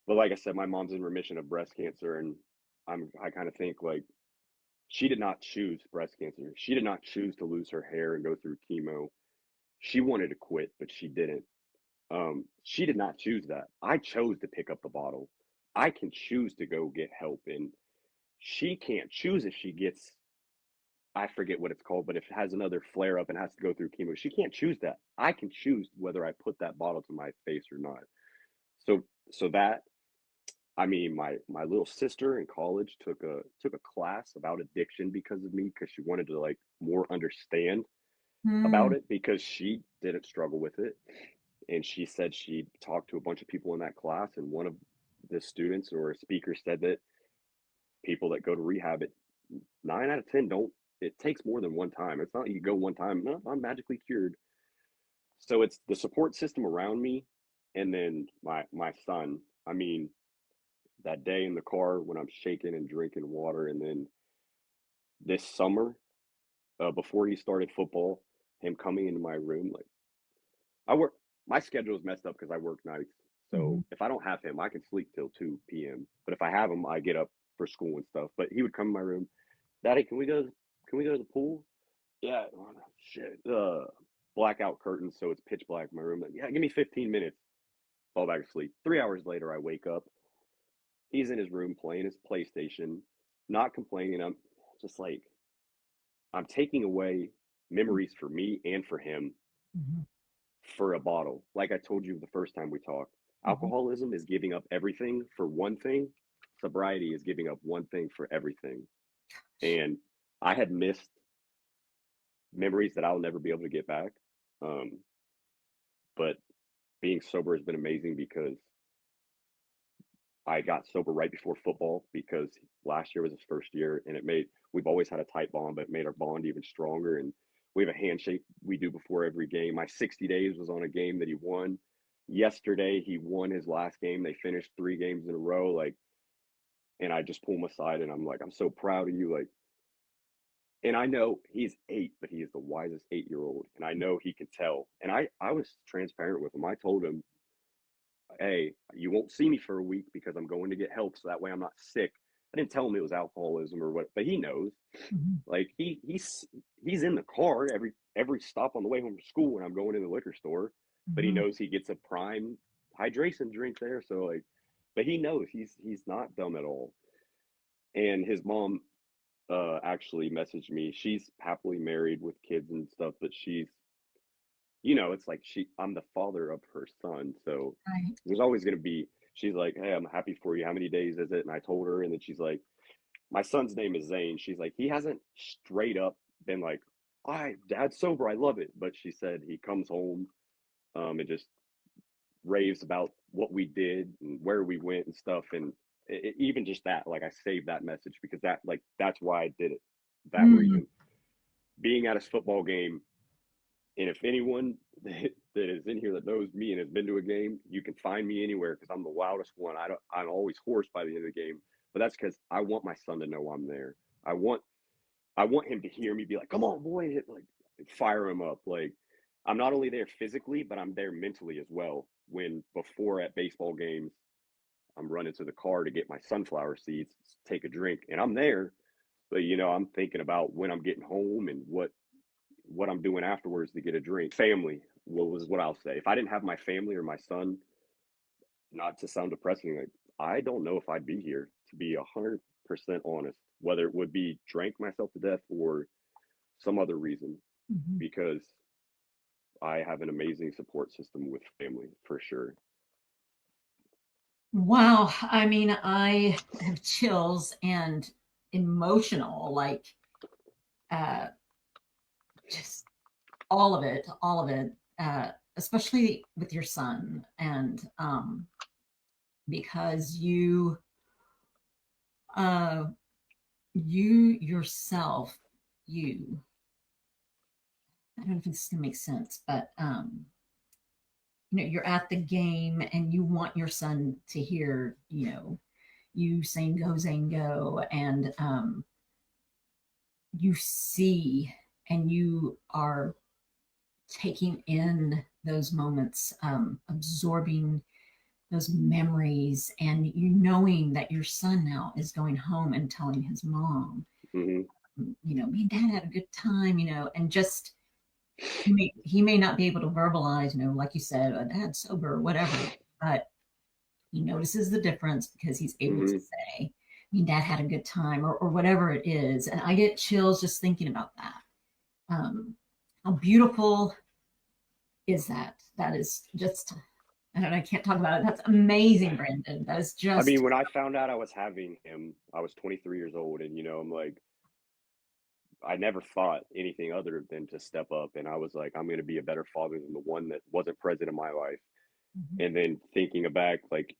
S2: But like I said, my mom's in remission of breast cancer, and I kind of think like she did not choose breast cancer. She did not choose to lose her hair and go through chemo. She wanted to quit, but she didn't. She did not choose that. I chose to pick up the bottle. I can choose to go get help, and she can't choose if she gets, I forget what it's called, but if it has another flare up and has to go through chemo, she can't choose that. I can choose whether I put that bottle to my face or not. So that, I mean, my little sister in college took a class about addiction because of me, because she wanted to like more understand about
S1: Mm,
S2: it, because she didn't struggle with it. And she said she talked to a bunch of people in that class, and one of the students or speakers said that people that go to rehab, it 9 out of 10 don't. It takes more than one time. It's not you go one time, no, I'm magically cured. So it's the support system around me, and then my son. I mean, that day in the car when I'm shaking and drinking water, and then this summer, before he started football, him coming into my room, like I work, my schedule is messed up because I work nights. So
S1: mhm.
S2: if I don't have him, I can sleep till 2 p.m. But if I have him, I get up for school and stuff. But he would come in my room, Daddy, can we go to the pool? Yeah, oh, shit. Blackout curtains, so it's pitch black in my room. Like, yeah, give me 15 minutes. Fall back asleep. 3 hours later, I wake up. He's in his room playing his PlayStation, not complaining. I'm just like, I'm taking away memories for me and for him
S1: Mhm.
S2: for a bottle. Like I told you the first time we talked,
S1: Mhm.
S2: alcoholism is giving up everything for one thing. Sobriety is giving up one thing for everything. And I had missed memories that I'll never be able to get back. Um, but being sober has been amazing because I got sober right before football, because last year was his first year, and we've always had a tight bond, but it made our bond even stronger. And we have a handshake we do before every game. My 60 days was on a game that he won. Yesterday, he won his last game. They finished 3 games in a row. Like, and I just pull him aside and I'm like, I'm so proud of you. Like, and I know he's 8, but he is the wisest 8-year old. And I know he can tell. And I was transparent with him. I told him, hey, you won't see me for a week because I'm going to get help, so that way I'm not sick. I didn't tell him it was alcoholism or what, but he knows.
S1: Mhm.
S2: Like he's in the car every stop on the way home from school when I'm going to the liquor store, but he
S1: Mhm.
S2: knows he gets a prime hydration drink there. So like, but he knows he's not dumb at all. And his mom actually messaged me. She's happily married with kids and stuff, but it's like I'm the father of her son, so
S1: Right.
S2: there's always going to be. She's like, hey, I'm happy for you. How many days is it? And I told her, and then she's like, my son's name is Zane. She's like, he hasn't straight up been like, "Hi, dad's sober, I love it," but she said he comes home, and just raves about what we did and where we went and stuff. And even just that, like, I saved that message because that's why I did it. That
S1: Mm.
S2: reason, being at his football game. And if anyone that is in here that knows me and has been to a game, you can find me anywhere because I'm the wildest one. I'm always hoarse by the end of the game, but that's because I want my son to know I'm there. I want I want him to hear me be like, "Come on, boy!" Like fire him up. Like I'm not only there physically, but I'm there mentally as well. When before at baseball games, I'm running to the car to get my sunflower seeds, take a drink, and I'm there. But I'm thinking about when I'm getting home and what I'm doing afterwards to get a drink. Family was what I'll say. If I didn't have my family or my son, not to sound depressing, like I don't know if I'd be here, to be 100% honest, whether it would be drank myself to death or some other reason,
S1: Mhm.
S2: because I have an amazing support system with family for sure.
S1: Wow. I mean, I have chills and emotional, like uh, just all of it, especially with your son. And because uh, you yourself, you, I don't know if this is going to make sense, but you're at the game and you want your son to hear, you saying go Zane go, and you see and you are taking in those moments, absorbing those memories, and you knowing that your son now is going home and telling his mom,
S2: Hmm.
S1: me and dad had a good time, and just he may not be able to verbalize, like you said, dad's sober or whatever, but he notices the difference because he's able to
S2: Hmm.
S1: say, dad had a good time, or whatever it is. And I get chills just thinking about that. How beautiful is that? That is just, I don't know, I can't talk about it. That's amazing, Brandon. That is
S2: I mean,
S1: just,
S2: when I found out I was having him, I was 23 years old, and I'm like, I never thought anything other than to step up, and I was like, I'm going to be a better father than the one that wasn't present in my life.
S1: Mhm.
S2: And then thinking back, like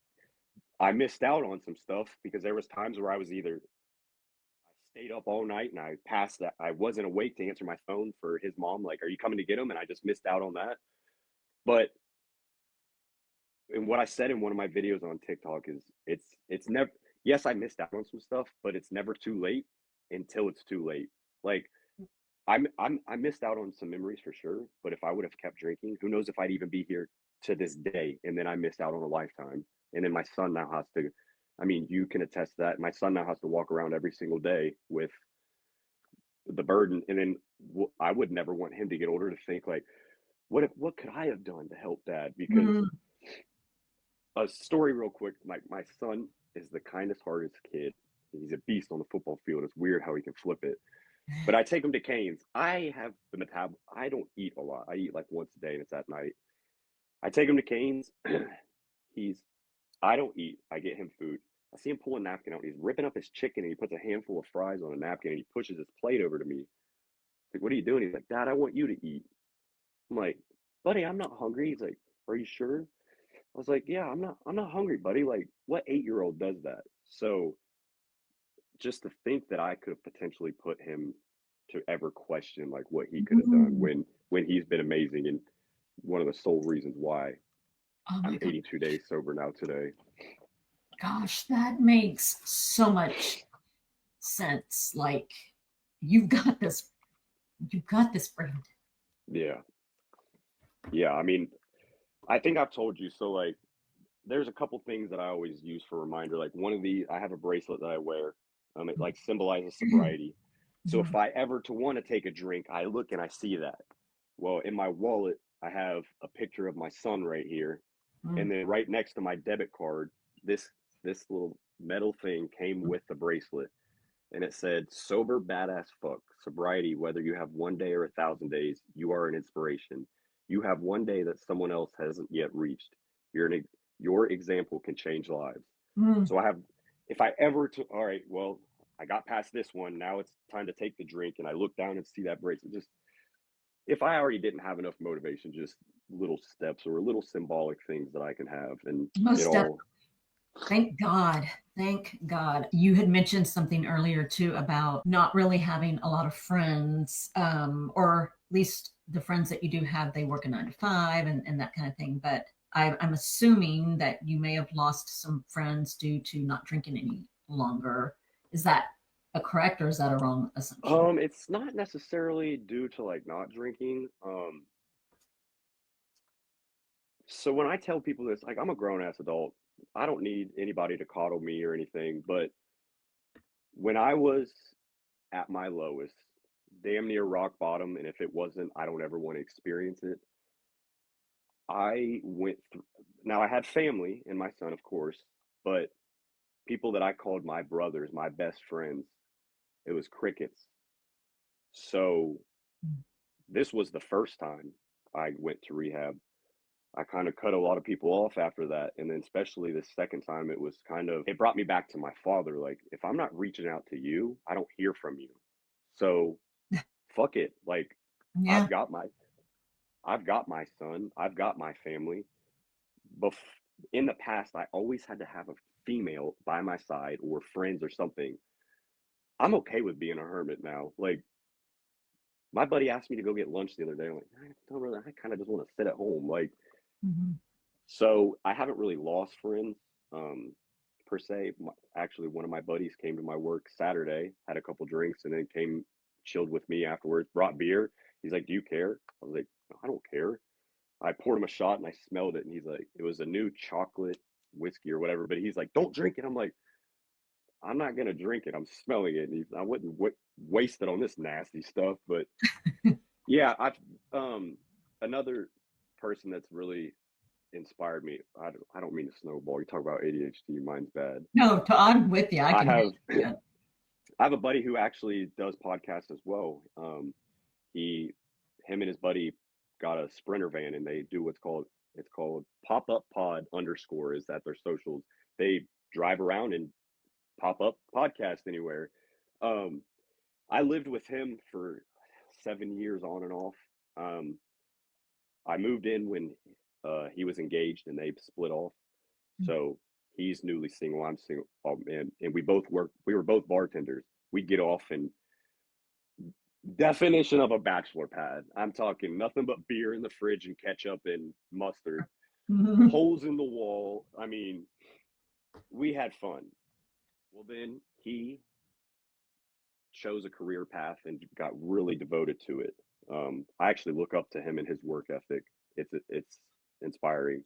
S2: I missed out on some stuff because there was times where I was either I stayed up all night and I passed that I wasn't awake to answer my phone for his mom, like, are you coming to get him? And I just missed out on that. But and what I said in one of my videos on TikTok is it's never, yes, I missed out on some stuff, but it's never too late until it's too late. Like I missed out on some memories for sure, but if I would have kept drinking, who knows if I'd even be here to this day. And then I missed out on a lifetime. And then my son now has to, I mean, you can attest to that. My son now has to walk around every single day with the burden. And then I would never want him to get older to think like, what could I have done to help dad? Because
S1: Mm.
S2: a story real quick, my son is the kindest, hardest kid. He's a beast on the football field. It's weird how he can flip it. But I take him to Cane's. I have the metab. I don't eat a lot. I eat like once a day, and it's at night. I take him to Cane's. he's. I don't eat. I get him food. I see him pull a napkin out. And he's ripping up his chicken, and he puts a handful of fries on a napkin, and he pushes his plate over to me. Like, what are you doing? He's like, Dad, I want you to eat. I'm like, buddy, I'm not hungry. He's like, are you sure? I was like, yeah, I'm not hungry, buddy. Like, what 8-year old does that? So just to think that I could have potentially put him to ever question like what he could have done
S1: Mm.
S2: when he's been amazing and one of the sole reasons why
S1: Oh my
S2: I'm
S1: God.
S2: 82 days sober now today.
S1: Gosh, that makes so much sense. Like, you've got this, you've got this, Brandon.
S2: Yeah. Yeah. I mean, I think I've told you. So like there's a couple things that I always use for a reminder. Like one of the I have a bracelet that I wear. It like symbolizes sobriety. So if
S1: Mhm.
S2: I ever to want to take a drink, I look and I see that. Well, in my wallet, I have a picture of my son right here.
S1: Mm.
S2: And then right next to my debit card, this little metal thing came with the bracelet, and it said, "Sober badass fuck, sobriety. Whether you have 1 day or 1,000 days, you are an inspiration. You have 1 day that someone else hasn't yet reached. Your example can change lives."
S1: Mm.
S2: So I have, if I ever to, all right, well, I got past this one. Now it's time to take the drink, and I look down and see that bracelet. Just if I already didn't have enough motivation, just little steps or little symbolic things that I can have, and it
S1: Most definitely.
S2: all.
S1: Thank God. Thank God. You had mentioned something earlier too about not really having a lot of friends, or at least the friends that you do have, they work a 9 to 5 and that kind of thing. But I'm assuming that you may have lost some friends due to not drinking any longer. Is that a correct or is that a wrong assumption?
S2: It's not necessarily due to like not drinking. So when I tell people this, like I'm a grown ass adult, I don't need anybody to coddle me or anything. But when I was at my lowest, damn near rock bottom, and if it wasn't, I don't ever want to experience it. I went through. Now I had family and my son, of course, but people that I called my brothers, my best friends, it was crickets. So this was the first time I went to rehab. I kind of cut a lot of people off after that. And then, especially the second time, it was kind of, it brought me back to my father. Like, if I'm not reaching out to you, I don't hear from you. So, fuck it. Like, I've
S1: Yeah.
S2: got my, I've got my son, I've got my family. But in the past, I always had to have a female by my side or friends or something. I'm okay with being a hermit now. Like, my buddy asked me to go get lunch the other day. I'm like, I don't really, I kind of just want to sit at home. Like,
S1: Mhm.
S2: so I haven't really lost friends, per se. Actually, one of my buddies came to my work Saturday, had a couple drinks, and then came chilled with me afterwards. Brought beer. He's like, "Do you care?" I was like, "No, I don't care." I poured him a shot and I smelled it, and he's like, "It was a new chocolate." whiskey or whatever, but he's like, don't drink it. I'm like, I'm not gonna drink it. I'm smelling it. And I wouldn't waste it on this nasty stuff. But yeah, I've another person that's really inspired me. I don't mean to snowball. You talk about ADHD. Mine's bad.
S1: No, I'm with you. I
S2: I
S1: can
S2: have
S1: hear
S2: I have a buddy who actually does podcasts as well. He him and his buddy got a Sprinter van, and they do what's called it's called pop up pod underscore is that their socials. They drive around and pop up podcast anywhere. Um, I lived with him for 7 years on and off. Um, I moved in when he was engaged and they split off. So he's newly single. I'm single. And we were both bartenders. We'd get off and definition of a bachelor pad. I'm talking nothing but beer in the fridge and ketchup and mustard,
S1: you.
S2: holes in the wall. I mean, we had fun. Well, then he chose a career path and got really devoted to it. I actually look up to him and his work ethic. It's inspiring.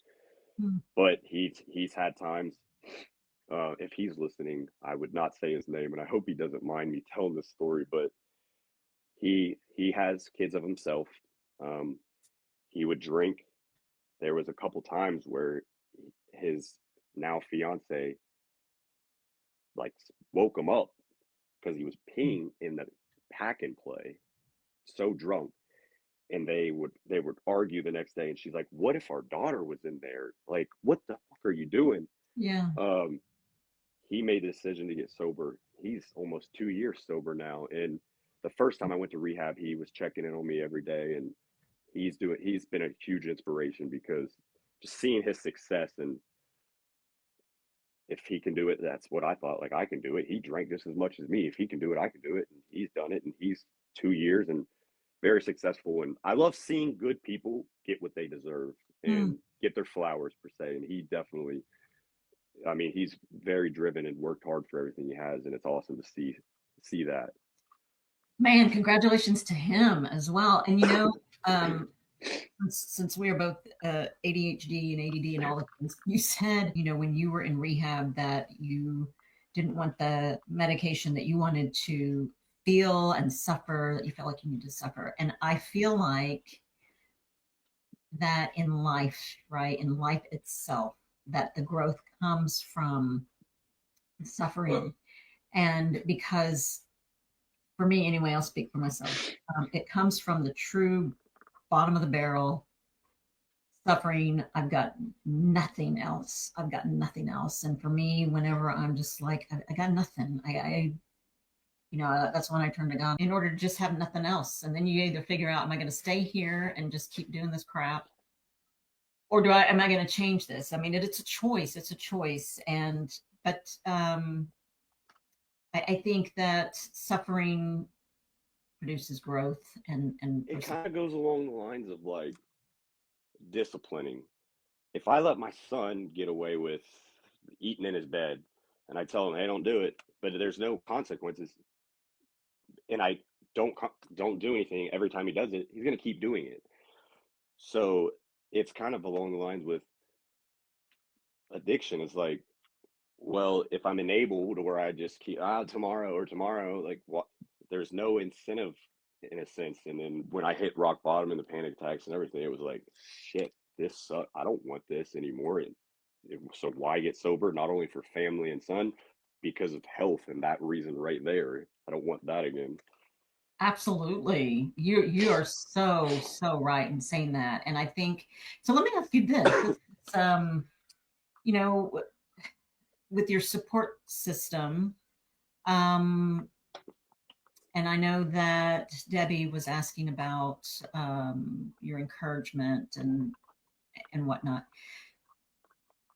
S2: But he's had times. If he's listening, I would not say his name, and I hope he doesn't mind me telling this story. But he has kids of himself. Um, he would drink. There was a couple times where his now fiance like woke him up because he was peeing in the pack and play, so drunk. And they would argue the next day, and she's like, "What if our daughter was in there? Like, what the fuck are you doing?"
S1: Yeah.
S2: Um, he made the decision to get sober. He's almost 2 years sober now, and the first time I went to rehab, he was checking in on me every day, and he's been a huge inspiration because just seeing his success, and if he can do it, that's what I thought. Like, I can do it. He drank just as much as me. If he can do it, I can do it. And he's done it, and he's 2 years and very successful. And I love seeing good people get what they deserve and get their flowers per se. And he definitely, I mean, he's very driven and worked hard for everything he has, and it's awesome to see that.
S1: Man, congratulations to him as well. And um, since we are both ADHD and ADD and all the things you said, when you were in rehab that you didn't want the medication, that you wanted to feel and suffer, that you felt like you needed to suffer. And I feel like that in life, right, in life itself, that the growth comes from suffering. And because for me anyway, I'll speak for myself, it comes from the true bottom of the barrel suffering. I've got nothing else. I've got nothing else. And for me, whenever I'm just like, I got nothing, that's when I turn to God in order to just have nothing else. And then you either figure out, am I going to stay here and just keep doing this crap? Or am I going to change this? I mean, it's a choice. It's a choice. But I think that suffering produces growth and
S2: It kind of goes along the lines of like disciplining. If I let my son get away with eating in his bed and I tell him, "Hey, don't do it," but there's no consequences, and I don't do anything every time he does it, he's going to keep doing it. So it's kind of along the lines with addiction. It's like, well, if I'm enabled where I just keep tomorrow, like what? There's no incentive in a sense. And then when I hit rock bottom and the panic attacks and everything, it was like, shit, this sucks. I don't want this anymore. And so why get sober? Not only for family and son, because of health, and that reason right there. I don't want that again.
S1: absolutely. You are so right in saying that. And I think so. Let me ask you this. You know, with your support system, um, and I know that Debbie was asking about your encouragement and whatnot.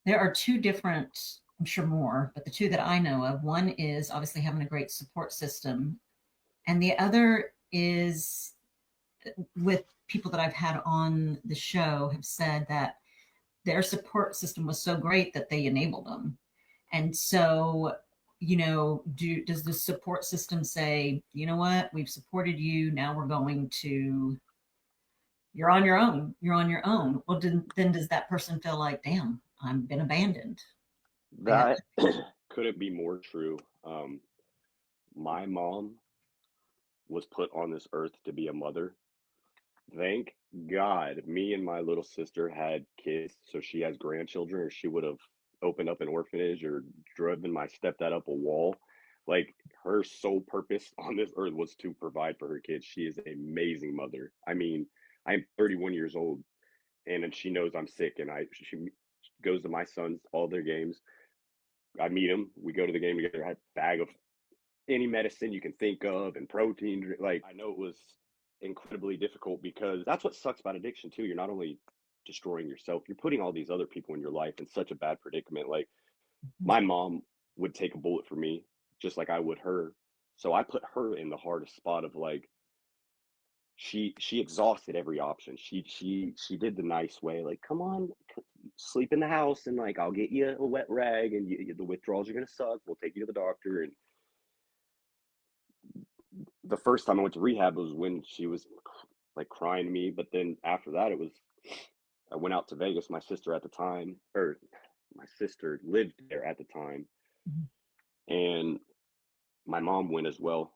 S1: There are two different, I'm sure more, but the two that I know of. One is obviously having a great support system, and the other is with people that I've had on the show have said that their support system was so great that they enabled them. And so, does the support system say, you know what, we've supported you, now we're going to, you're on your own. Well, then does that person feel like, damn, I've been abandoned? Yeah.
S2: That couldn't be more true. My mom was put on this earth to be a mother. Thank God me and my little sister had kids, so she has grandchildren, or she would have opened up an orphanage or driven my stepdad up a wall. Like, her sole purpose on this earth was to provide for her kids. She is an amazing mother. I mean, I'm 31 years old, and she knows I'm sick, and she goes to my sons all their games. I meet them. We go to the game together. I had a bag of any medicine you can think of and protein. Like, I know it was incredibly difficult, because that's what sucks about addiction too. You're not only destroying yourself, you're putting all these other people in your life in such a bad predicament. Like,
S1: Mhm.
S2: my mom would take a bullet for me just like I would her. So I put her in the hardest spot of, like, she exhausted every option. She did the nice way, like, come on, sleep in the house, and, like, I'll get you a wet rag, and the withdrawals are gonna suck. We'll take you to the doctor. And the first time I went to rehab was when she was, like, crying to me. But then after that, it was, I went out to Vegas. My sister at the time, or my sister lived there at the time,
S1: Mhm.
S2: and my mom went as well.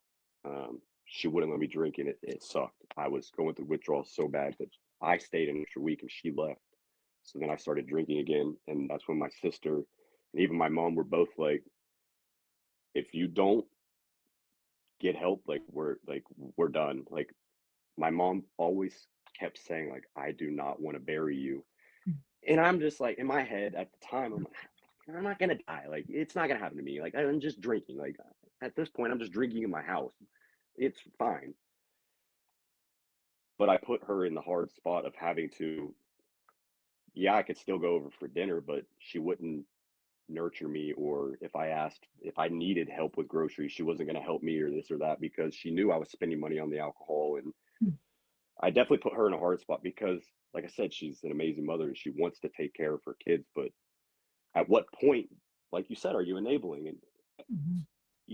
S2: She wouldn't let me drink, and it sucked. I was going through withdrawals so bad that I stayed an extra week and she left. So then I started drinking again, and that's when my sister and even my mom were both like, "If you don't get help, like, we're done." Like, my mom always kept saying, like, "I do not want to bury you." And I'm just like, in my head at the time, I'm like, I'm not gonna die. Like, it's not gonna happen to me. Like, I'm just drinking. Like, at this point, I'm just drinking in my house. It's fine. But I put her in the hard spot of having to, yeah, I could still go over for dinner, but she wouldn't nurture me. Or if I asked if I needed help with groceries, she wasn't gonna help me or this or that, because she knew I was spending money on the alcohol. And I definitely put her in a hard spot because, like I said, she's an amazing mother and she wants to take care of her kids. But at what point, like you said, are you enabling? And
S1: Mhm.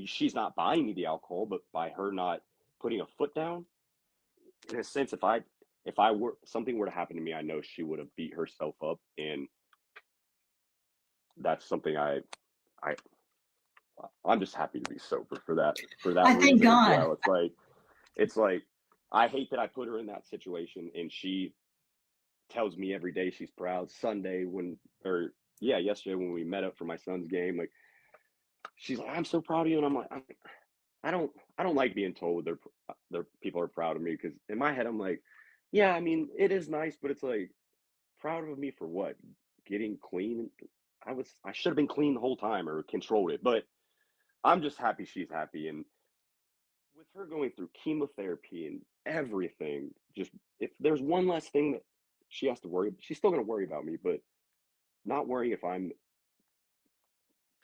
S2: she's not buying me the alcohol, but by her not putting a foot down, in a sense, if I were, something were to happen to me, I know she would have beat herself up. And that's something I I'm just happy to be sober for that
S1: I thank
S2: reason as
S1: God.
S2: well. It's like I hate that I put her in that situation, and she tells me every day she's proud. Sunday when, or yeah, yesterday when we met up for my son's game, like, she's like, "I'm so proud of you," and I'm like, I don't I don't like being told their people are proud of me, because in my head I'm like, yeah, I mean, it is nice, but it's like, proud of me for what? Getting clean? I should have been clean the whole time or controlled it. But I'm just happy she's happy. And with her going through chemotherapy and everything, just, if there's one less thing that she has to worry, she's still going to worry about me, but not worrying if I'm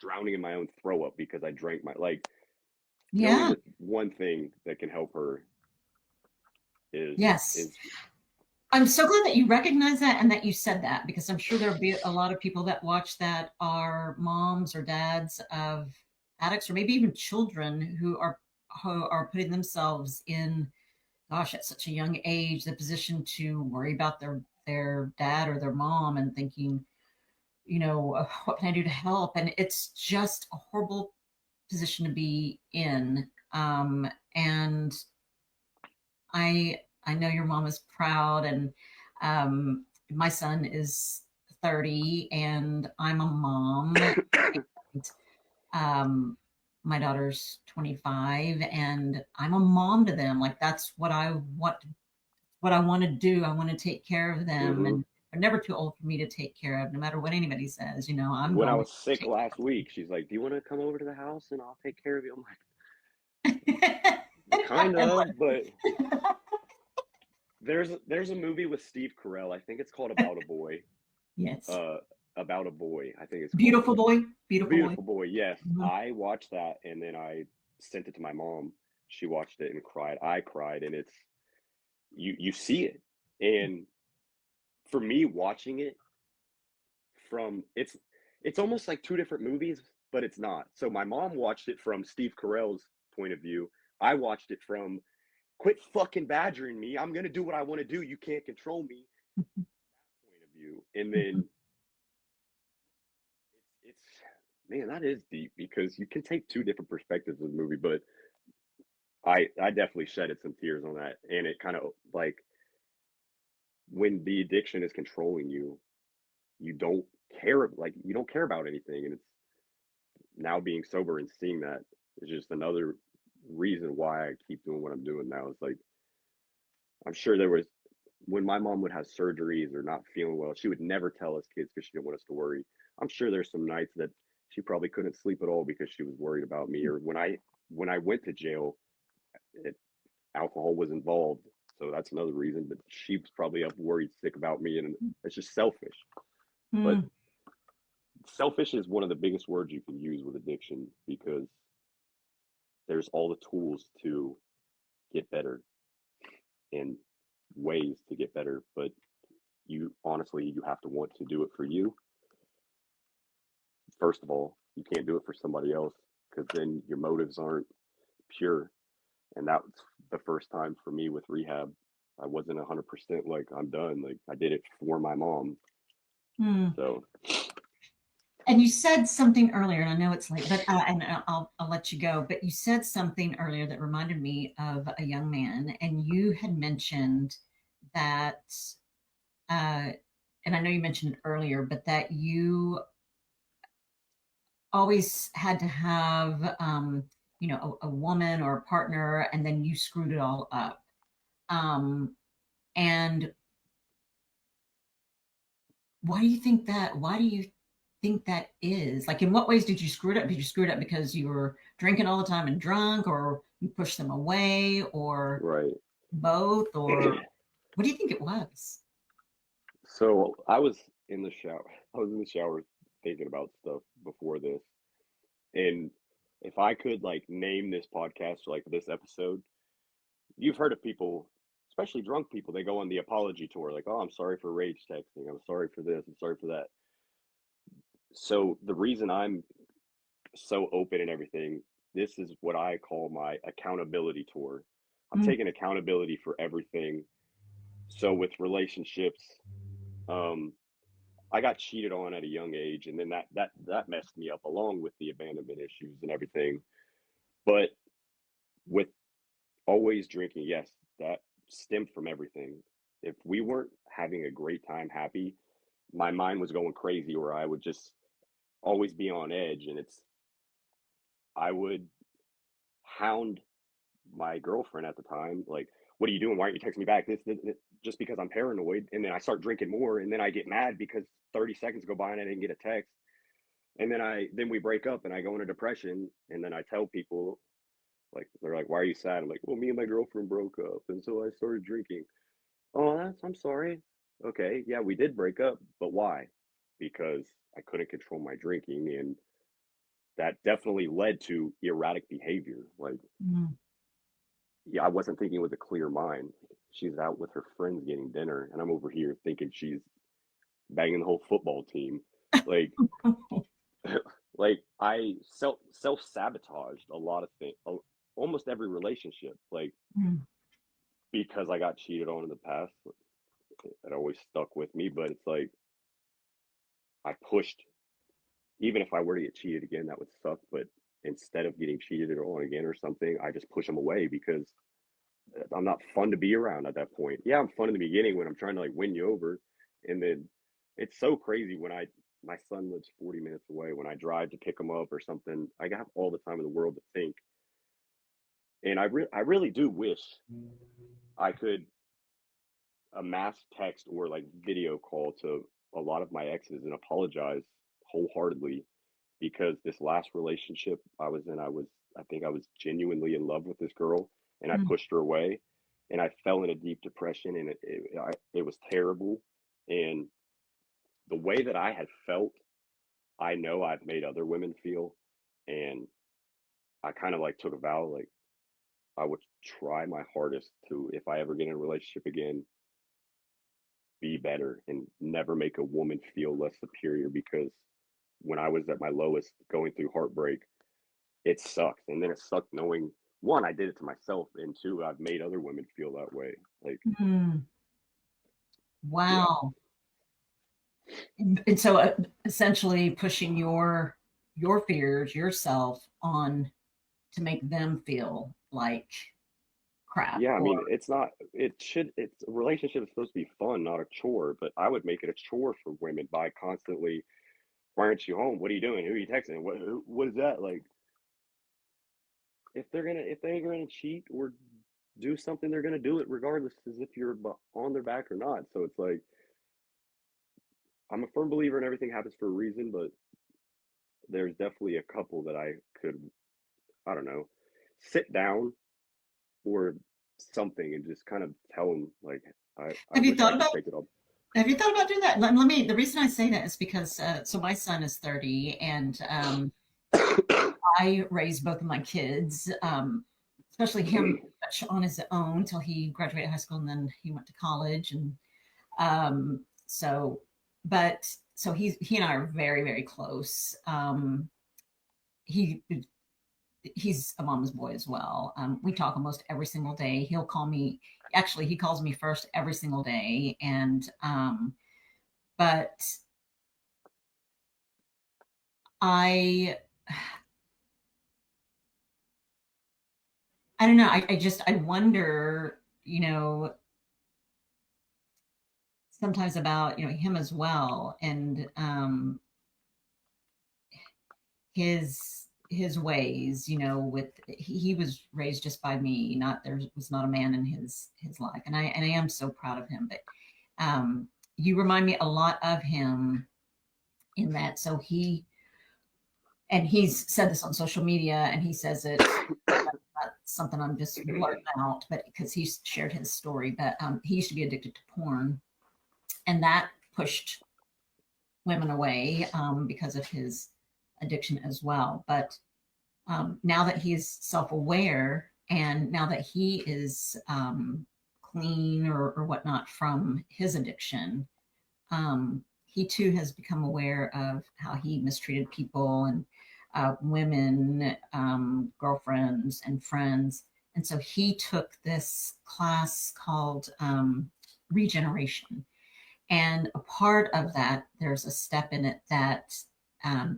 S2: drowning in my own throw up because I drank my, like, knowing
S1: Yeah.
S2: that one thing that can help her
S1: Yes.
S2: is
S1: I'm so glad that you recognize that and that you said that, because I'm sure there'll be a lot of people that watch that are moms or dads of addicts, or maybe even children who are putting themselves in, gosh, at such a young age, the position to worry about their dad or their mom and thinking, what can I do to help? And it's just a horrible position to be in. And I know your mom is proud, and my son is 30, and I'm a mom. And, um, my daughter's 25, and I'm a mom to them. Like, that's what I want to do. I want to take care of them,
S2: mm-hmm.
S1: and they're never too old for me to take care of, no matter what anybody says. I'm
S2: When I
S1: going
S2: was
S1: to
S2: sick last week, she's like, "Do you want to come over to the house and I'll take care of you?" I'm
S1: take.
S2: like, "Kind of," but there's a movie with Steve Carell. I think it's called About a Boy.
S1: Yes.
S2: Uh, About a Boy, I think it's called.
S1: Beautiful boy. Beautiful boy.
S2: Beautiful Boy. Yes,
S1: Mhm.
S2: I watched that and then I sent it to my mom. She watched it and cried. I cried, and it's, you see it. And for me, watching it from, it's almost like two different movies, but it's not. So my mom watched it from Steve Carell's point of view. I watched it from, "Quit fucking badgering me. I'm gonna do what I want to do. You can't control me." Point of view. And then it's man, that is deep because you can take two different perspectives of the movie, but I definitely shedded some tears on that, and it kind of like when the addiction is controlling you, you don't you don't care about anything, and it's now being sober and seeing that is just another reason why I keep doing what I'm doing now. It's like I'm sure there was when my mom would have surgeries or not feeling well, she would never tell us kids because she didn't want us to worry. I'm sure there's some nights that she probably couldn't sleep at all because she was worried about me. Or when I went to jail, it, alcohol was involved, so that's another reason. But she was probably up worried sick about me, and it's just selfish. But
S1: Mm,
S2: selfish is one of the biggest words you can use with addiction because there's all the tools to get better and ways to get better, but you honestly you have to want to do it for you. First of all, you can't do it for somebody else because then your motives aren't pure. And that was the first time for me with rehab. I wasn't 100% like I'm done. Like I did it for my mom.
S1: mm.
S2: So
S1: And you said something earlier, and I know it's late, but and I'll let you go. But you said something earlier that reminded me of a young man, and you had mentioned that, uh, and I know you mentioned it earlier, but that you always had to have, a woman or a partner, and then you screwed it all up. And why do you think that? Why do you think that is? Like, in what ways did you screw it up? Did you screw it up because you were drinking all the time and drunk, or you pushed them away, or
S2: right.
S1: both, or what do you think it was?
S2: So I was in the shower. I was in the shower thinking about stuff before this. And if I could like name this podcast like this episode, you've heard of people, especially drunk people, they go on the apology tour, like, oh, I'm sorry for rage texting. I'm sorry for this. I'm sorry for that. So the reason I'm so open and everything, this is what I call my accountability tour. I'm
S1: Mm,
S2: taking accountability for everything. So with relationships, um, I got cheated on at a young age, and then that messed me up along with the abandonment issues and everything. But with always drinking, yes, that stemmed from everything. If we weren't having a great time, happy, my mind was going crazy, or I would just always be on edge, and I would hound my girlfriend at the time, like, what are you doing? Why aren't you texting me back? This, just because I'm paranoid. And then I start drinking more, and then I get mad because 30 seconds go by and I didn't get a text. And then we break up and I go into depression. And then I tell people, like, they're like, why are you sad? I'm like, well, me and my girlfriend broke up. And so I started drinking. Oh, I'm sorry. Okay. Yeah, we did break up. But why? Because I couldn't control my drinking. And that definitely led to erratic behavior. Like,
S1: mm.
S2: yeah, I wasn't thinking with a clear mind. She's out with her friends getting dinner, and I'm over here thinking she's banging the whole football team. Like, like I self sabotaged a lot of things, almost every relationship. Like
S1: Mm,
S2: because I got cheated on in the past, it always stuck with me. But it's like I pushed. Even if I were to get cheated again, that would suck. But instead of getting cheated on again or something, I just push them away because I'm not fun to be around at that point. Yeah, I'm fun in the beginning when I'm trying to like win you over, and then it's so crazy when my son lives 40 minutes away. When I drive to pick him up or something, I got all the time in the world to think, and I really do wish I could a mass text or like video call to a lot of my exes and apologize wholeheartedly because this last relationship I was in, I think I was genuinely in love with this girl, and I
S1: mm,
S2: pushed her away, and I fell in a deep depression, and it was terrible. And the way that I had felt, I know I've made other women feel, and I kind of like took a vow, like I would try my hardest to, if I ever get in a relationship again, be better and never make a woman feel less superior because when I was at my lowest going through heartbreak, it sucks. And then it sucked knowing one, I did it to myself, and two, I've made other women feel that way. Like,
S1: mm.
S2: yeah,
S1: Wow. And so essentially pushing your your fears yourself on to make them feel like crap
S2: Yeah, I
S1: or
S2: mean, it's a relationship is supposed to be fun, not a chore, but I would make it a chore for women by constantly, why aren't you home? What are you doing? Who are you texting? What is that? Like, if they're gonna cheat or do something, they're gonna do it regardless, as if you're on their back or not. So it's like, I'm a firm believer in everything happens for a reason, but there's definitely a couple that I could, I don't know, sit down or something and just kind of tell them like, I
S1: have you
S2: wish I
S1: thought
S2: could
S1: about
S2: take it all.
S1: have you thought about doing that? Let me, the reason I say that is because so my son is 30 and I raised both of my kids, especially him much on his own till he graduated high school and then he went to college. And so, but so he and I are very, very close. He he's a mama's boy as well. We talk almost every single day. He'll call me. Actually, he calls me first every single day. And but I I don't know. I just I wonder, sometimes about him as well, and his ways, with he was raised just by me, not there was not a man in his life, and I am so proud of him. But you remind me a lot of him in that. So he's said this on social media, and he says it not something I'm just blurting out, but because he's shared his story. But he used to be addicted to porn, and that pushed women away because of his addiction as well. But now that he is self-aware and now that he is clean or whatnot from his addiction, he too has become aware of how he mistreated people and women, girlfriends, and friends. And so he took this class called regeneration. And a part of that, there's a step in it that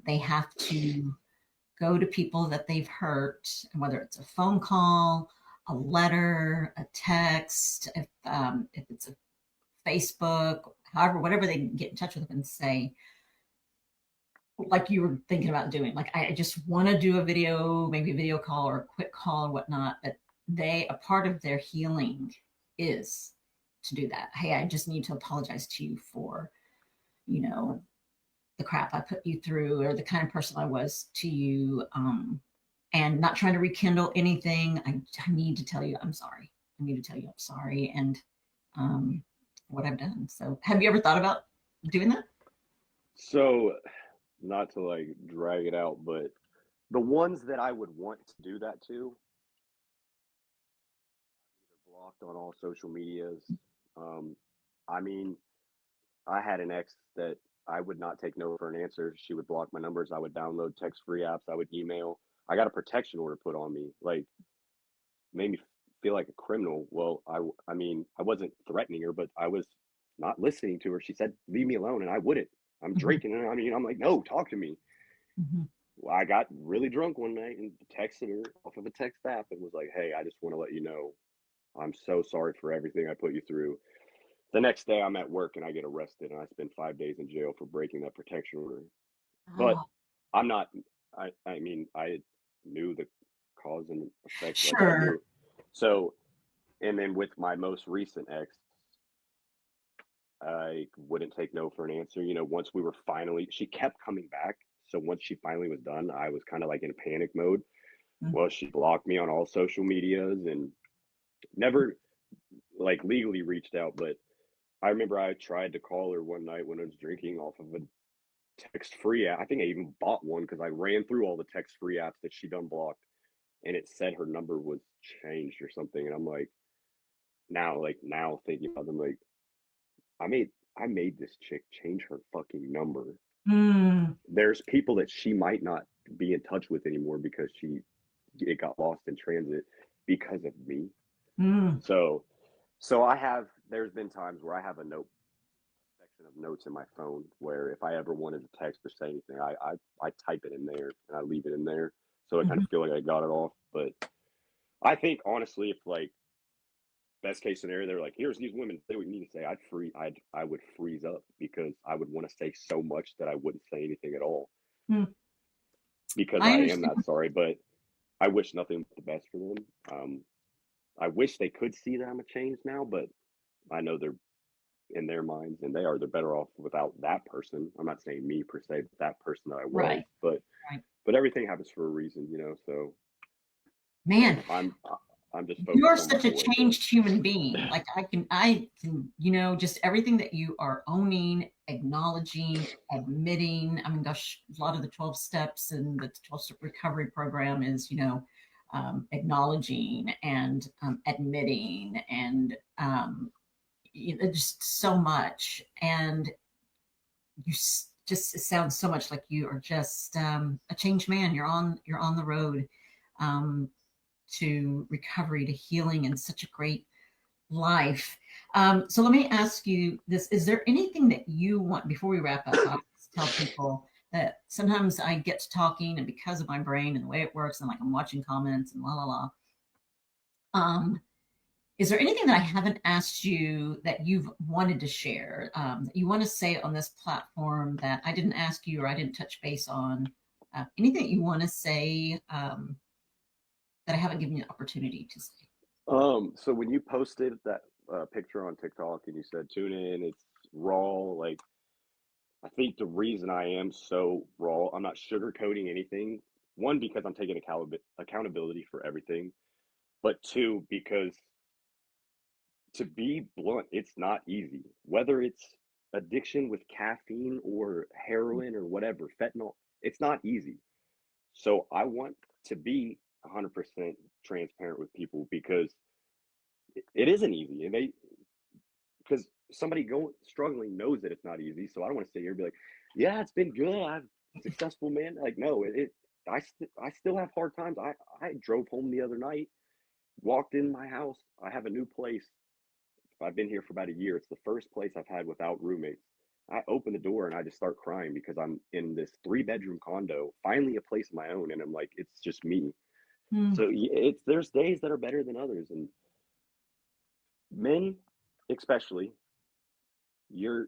S1: they have to go to people that they've hurt, and whether it's a phone call, a letter, a text, if it's a Facebook, however, whatever they can get in touch with them and say, like you were thinking about doing, like, I just want to do a video, maybe a video call or a quick call or whatnot. But a part of their healing is to do that. Hey, I just need to apologize to you for, you know, the crap I put you through or the kind of person I was to you. And not trying to rekindle anything. I need to tell you I'm sorry. I need to tell you I'm sorry and um, what I've done. So, have you ever thought about doing that?
S2: So, not to like drag it out, but the ones that I would want to do that to, either blocked on all social medias. Um, I mean, I had an ex that I would not take no for an answer. She would block my numbers. I would download text-free apps. I would email. I got a protection order put on me. Like, made me feel like a criminal. Well, I mean, I wasn't threatening her, but I was not listening to her. She said, "Leave me alone," and I wouldn't. I'm
S1: Mm-hmm.
S2: drinking, and I mean, I'm like, "No, talk to me."
S1: Mm-hmm.
S2: Well, I got really drunk one night and texted her off of a text app and was like, "Hey, I just want to let you know I'm so sorry for everything I put you through." The next day, I'm at work and I get arrested, and I spend 5 days in jail for breaking that protection order. But
S1: Oh,
S2: I'm not. I mean, I knew the cause and effect, like I
S1: sure.
S2: knew. So, and then with my most recent ex, I wouldn't take no for an answer. Once we were finally, she kept coming back. So once she finally was done, I was kind of like in panic mode.
S1: Mm-hmm.
S2: Well, she blocked me on all social medias and never like legally reached out. But I remember I tried to call her one night when I was drinking off of a text free app. I think I even bought one because I ran through all the text free apps that she'd unblocked and it said her number was changed or something. And I'm like now thinking about them, like, I made I made this chick change her fucking number.
S1: Mm,
S2: There's people that she might not be in touch with anymore because it got lost in transit because of me.
S1: mm,
S2: So I have there's been times where I have a note section of notes in my phone where if I ever wanted to text or say anything, I type it in there and I leave it in there. So I kind
S1: Mhm.
S2: of feel like I got it off. But I think honestly, if like best case scenario, they're like, here's these women say what you need to say. I would freeze up because I would want to say so much that I wouldn't say anything at all
S1: Mm.
S2: because
S1: I
S2: I am
S1: understand.
S2: that sorry. But I wish nothing but the best for them. I wish they could see that I'm a change now, but I know they're in their minds and they're better off without that person. I'm not saying me per se, but that person that I was.
S1: Right. Right.
S2: But everything happens for a reason, you know. So
S1: Man,
S2: I'm just
S1: you are
S2: focused on my
S1: such a
S2: boy. But
S1: changed human being. Like I can, just everything that you are owning, acknowledging, admitting. I mean, gosh, a lot of the 12 steps and the 12-step recovery program is, acknowledging and admitting and just so much. And just it sounds so much like you are just a changed man. You're on the road um, to recovery, to healing, and such a great life. So let me ask you this: is there anything that you want before we wrap up? I tell people that sometimes I get to talking, and because of my brain and the way it works, and like I'm watching comments and la la la. Um, is there anything that I haven't asked you that you've wanted to share, that you want to say on this platform that I didn't ask you or I didn't touch base on? Anything that you want to say that I haven't given you the opportunity to say?
S2: so when you posted that picture on TikTok and you said tune in, it's raw. Like I think the reason I am so raw, I'm not sugarcoating anything. One, because I'm taking accountability for everything, but two, because to be blunt, it's not easy. Whether it's addiction with caffeine or heroin or whatever, fentanyl, it's not easy. So I want to be 100% transparent with people because it isn't easy. And because somebody going struggling knows that it's not easy. So I don't want to sit here and be like, yeah, it's been good. I'm successful, man. Like, no, I still have hard times. I drove home the other night, walked in my house. I have a new place. I've been here for about a year. It's the first place I've had without roommates. I open the door and I just start crying because I'm in this 3-bedroom condo, finally a place of my own, and I'm like, it's just me.
S1: Hmm.
S2: So it's there's days that are better than others, and men, especially, you're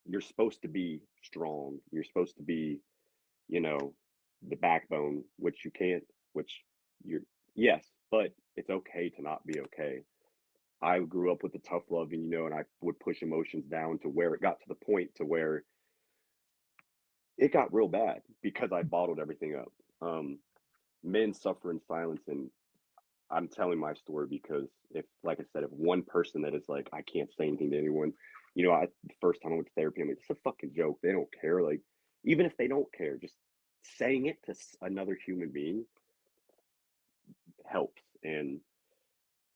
S2: you're supposed to be strong. You're supposed to be, you know, the backbone, which you can't, which you're yes, but it's okay to not be okay. I grew up with the tough love, and and I would push emotions down to where it got to the point to where it got real bad because I bottled everything up. Um, Men suffer in silence, and I'm telling my story because if, like I said, if one person that is like, I can't say anything to anyone, the first time I went to therapy, I'm like, it's a fucking joke. They don't care. Like, even if they don't care, just saying it to another human being helps, and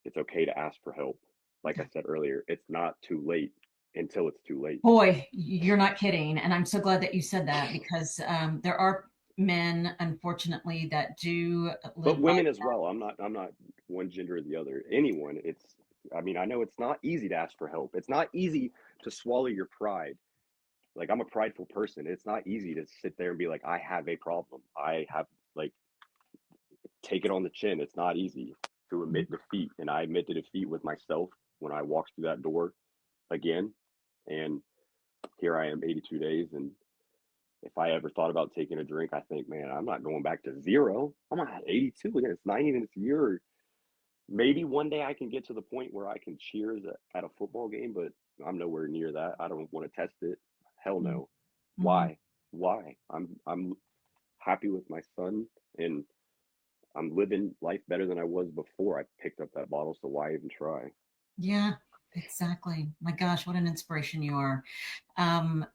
S2: it's okay to ask for help. Like I said earlier, it's not too late until it's too late.
S1: Boy, you're not kidding. And I'm so glad that you said that because there are men, unfortunately, that do
S2: But
S1: live by.
S2: women as well. I'm not one gender or the other. Anyone. I mean, I know it's not easy to ask for help. It's not easy to swallow your pride. Like I'm a prideful person. It's not easy to sit there and be like, I have a problem. I have like take it on the chin. It's not easy to admit defeat. And I admit to defeat with myself when I walked through that door again. And here I am 82 days. And if I ever thought about taking a drink, I think, man, I'm not going back to zero. I'm not at 82 again. It's not even this year. Maybe one day I can get to the point where I can cheers at a football game, but I'm nowhere near that. I don't want to test it. Hell no.
S1: Mm-hmm.
S2: Why? Why? I'm happy with my son and I'm living life better than I was before I picked up that bottle, so why even try?
S1: Yeah, exactly. My gosh, what an inspiration you are. Um,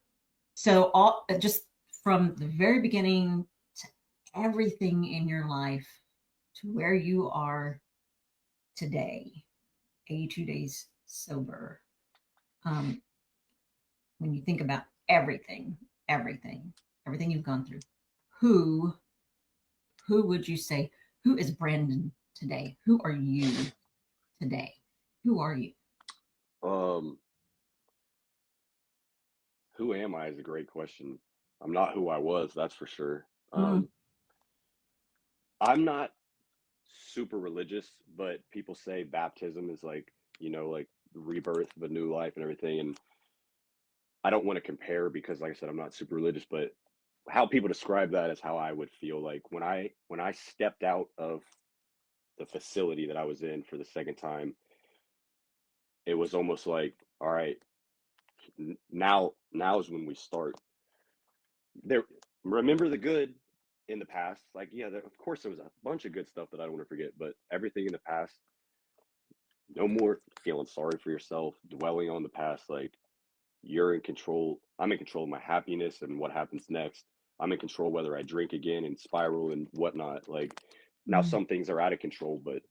S1: so all just from the very beginning to everything in your life to where you are today, 82 days sober. Um, when you think about everything, everything you've gone through, who who would you say, who is Brandon today? Who are you today? Who are you?
S2: Um Who am I is a great question. I'm not who I was, that's for sure.
S1: Mm,
S2: I'm not super religious, but people say baptism is like, like the rebirth of a new life and everything. And I don't want to compare because, like I said, I'm not super religious, but how people describe that is how I would feel like when I stepped out of the facility that I was in for the second time. It was almost like, all right, now is when we start. There, remember the good in the past. Like, yeah, of course there was a bunch of good stuff that I don't want to forget, but everything in the past, no more feeling sorry for yourself, dwelling on the past. Like, you're in control. I'm in control of my happiness and what happens next. I'm in control whether I drink again and spiral and whatnot. Like, now
S1: mm,
S2: some things are out of control, but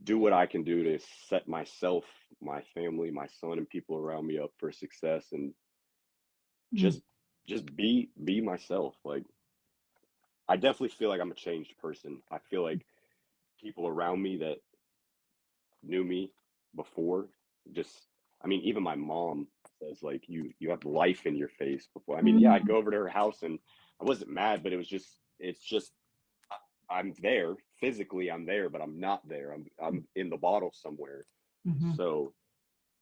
S2: do what I can do to set myself, my family, my son, and people around me up for success, and
S1: mm,
S2: just be myself. Like, I definitely feel like I'm a changed person. I feel like people around me that knew me before, just, I mean, even my mom says like, you have life in your face before. I mean, yeah, I'd
S1: mm,
S2: go over to her house and I wasn't mad, but it's just I'm there physically, I'm there, but I'm not there. I'm in the bottle somewhere.
S1: mhm.
S2: So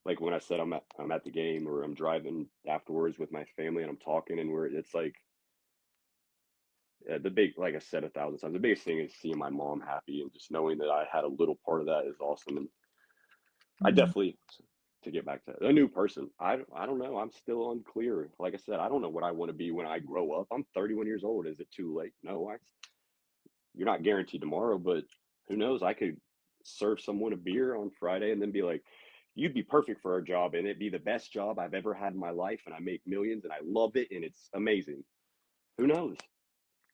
S2: like when I said I'm at the game, or I'm driving afterwards with my family and I'm talking, and it's like, the big, like I said 1,000 times, the biggest thing is seeing my mom happy, and just knowing that I had a little part of that is awesome. And I
S1: Mm.
S2: definitely, to get back to a new person, I don't know. I'm still unclear. Like I said, I don't know what I want to be when I grow up. I'm 31 years old. Is it too late? No, you're not guaranteed tomorrow, but who knows? I could serve someone a beer on Friday and then be like, you'd be perfect for our job, and it'd be the best job I've ever had in my life, and I make millions and I love it and it's amazing. Who knows?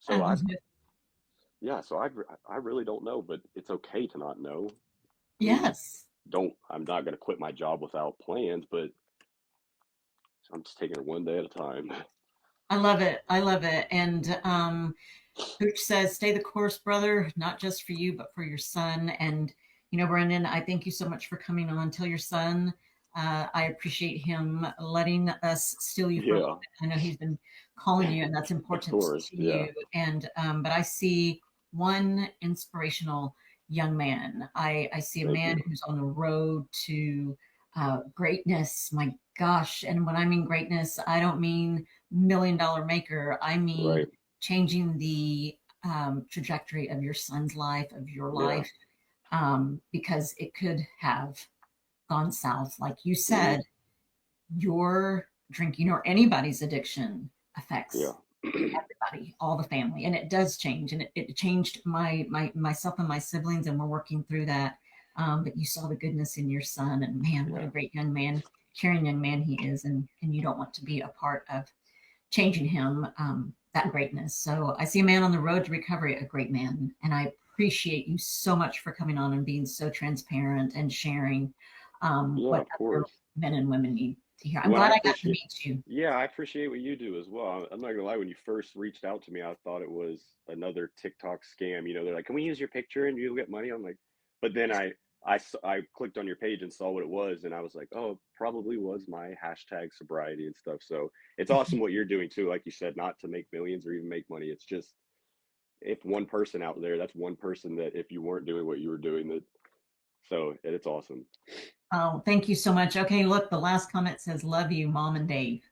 S1: I
S2: So
S1: love it.
S2: yeah, so I really don't know, but it's okay to not know. I mean,
S1: Yes.
S2: I'm not going to quit my job without plans, but I'm just taking it one day at a time.
S1: I love it. I love it. And Hooch says, stay the course, brother, not just for you, but for your son. And, Brendan, I thank you so much for coming on. Tell your son I appreciate him letting us steal you for a little
S2: Yeah,
S1: bit. I know he's been calling you, and that's
S2: of
S1: important
S2: course.
S1: to
S2: Yeah.
S1: you. And, but I see one inspirational young man. I see a
S2: Thank
S1: man
S2: you.
S1: who's on the road to greatness. My gosh. And when I mean greatness, I don't mean $1 million maker. I mean,
S2: Right.
S1: changing the trajectory of your son's life, of your
S2: Yeah.
S1: life, because it could have gone south. Like you
S2: Hmm.
S1: said, your drinking or anybody's addiction
S2: Yeah.
S1: affects everybody, all the family, and it does change. And it changed myself and my siblings, and we're working through that. But you saw the goodness in your son, and man, what a
S2: Yeah.
S1: great young man, caring young man he is, and you don't want to be a part of changing him that greatness. So I see a man on the road to recovery, a great man. And I appreciate you so much for coming on and being so transparent and sharing
S2: Yeah,
S1: what
S2: of
S1: other
S2: course.
S1: men and women need to hear. I'm
S2: Well, I
S1: glad I got to
S2: appreciate,
S1: meet you.
S2: yeah, I appreciate what you do as well. I'm not gonna lie, when you first reached out to me, I thought it was another TikTok scam. They're like, "Can we use your picture and you'll get money?" I'm like, but then I clicked on your page and saw what it was, and I was like, "Oh, it probably was my hashtag sobriety and stuff." So it's awesome what you're doing too. Like you said, not to make millions or even make money. It's just, if one person out there, that's one person that if you weren't doing what you were doing, that, so it's awesome.
S1: Oh, thank you so much. Okay, look, the last comment says, love you, Mom and Dave.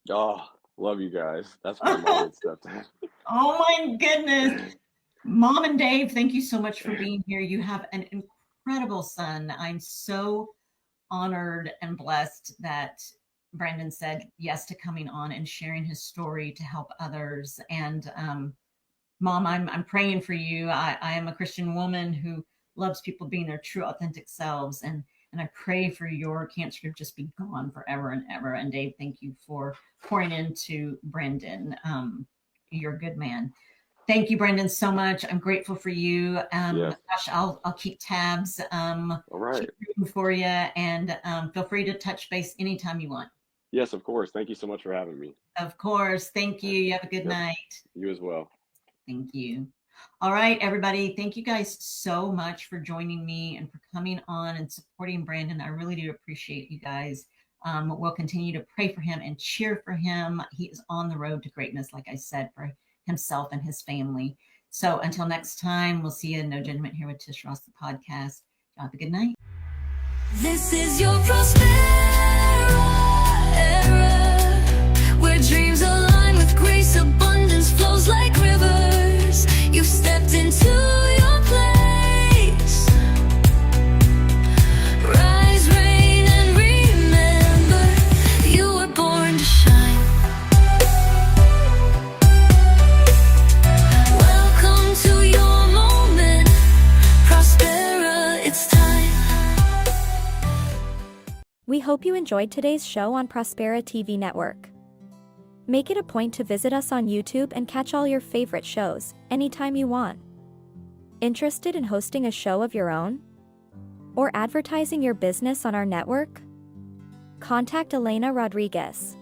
S2: Oh, love you guys. That's my mom
S1: Oh
S2: and stepdad.
S1: my goodness. Mom and Dave, thank you so much for being here. You have an incredible son. I'm so honored and blessed that Brandon said yes to coming on and sharing his story to help others. And Mom, I'm praying for you. I am a Christian woman who loves people being their true, authentic selves, and I pray for your cancer to just be gone forever and ever. And Dave, thank you for pouring into Brandon. You're a good man. Thank you, Brendan, so much. I'm grateful for you.
S2: Yes.
S1: Gosh, I'll keep tabs,
S2: All right.
S1: keep rooting for you, and feel free to touch base anytime you want.
S2: Yes, of course. Thank you so much for having me.
S1: Of course. Thank
S2: All
S1: you.
S2: right.
S1: You have a good
S2: Yep.
S1: night.
S2: You as well.
S1: Thank you. All right, everybody. Thank you guys so much for joining me and for coming on and supporting Brandon. I really do appreciate you guys. We'll continue to pray for him and cheer for him. He is on the road to greatness, like I said, for himself and his family. So until next time, we'll see you in No Judgment Here with Tish Ross, the podcast. Have a good night.
S3: This is your Prospera era, where dreams align with grace, abundance flows like rivers. You've stepped into your place. Rise, reign, and remember, you were born to shine. Welcome to your moment, Prospera, it's time.
S4: We hope you enjoyed today's show on Prospera TV Network. Make it a point to visit us on YouTube and catch all your favorite shows anytime you want. Interested in hosting a show of your own? Or advertising your business on our network? Contact Elena Rodriguez.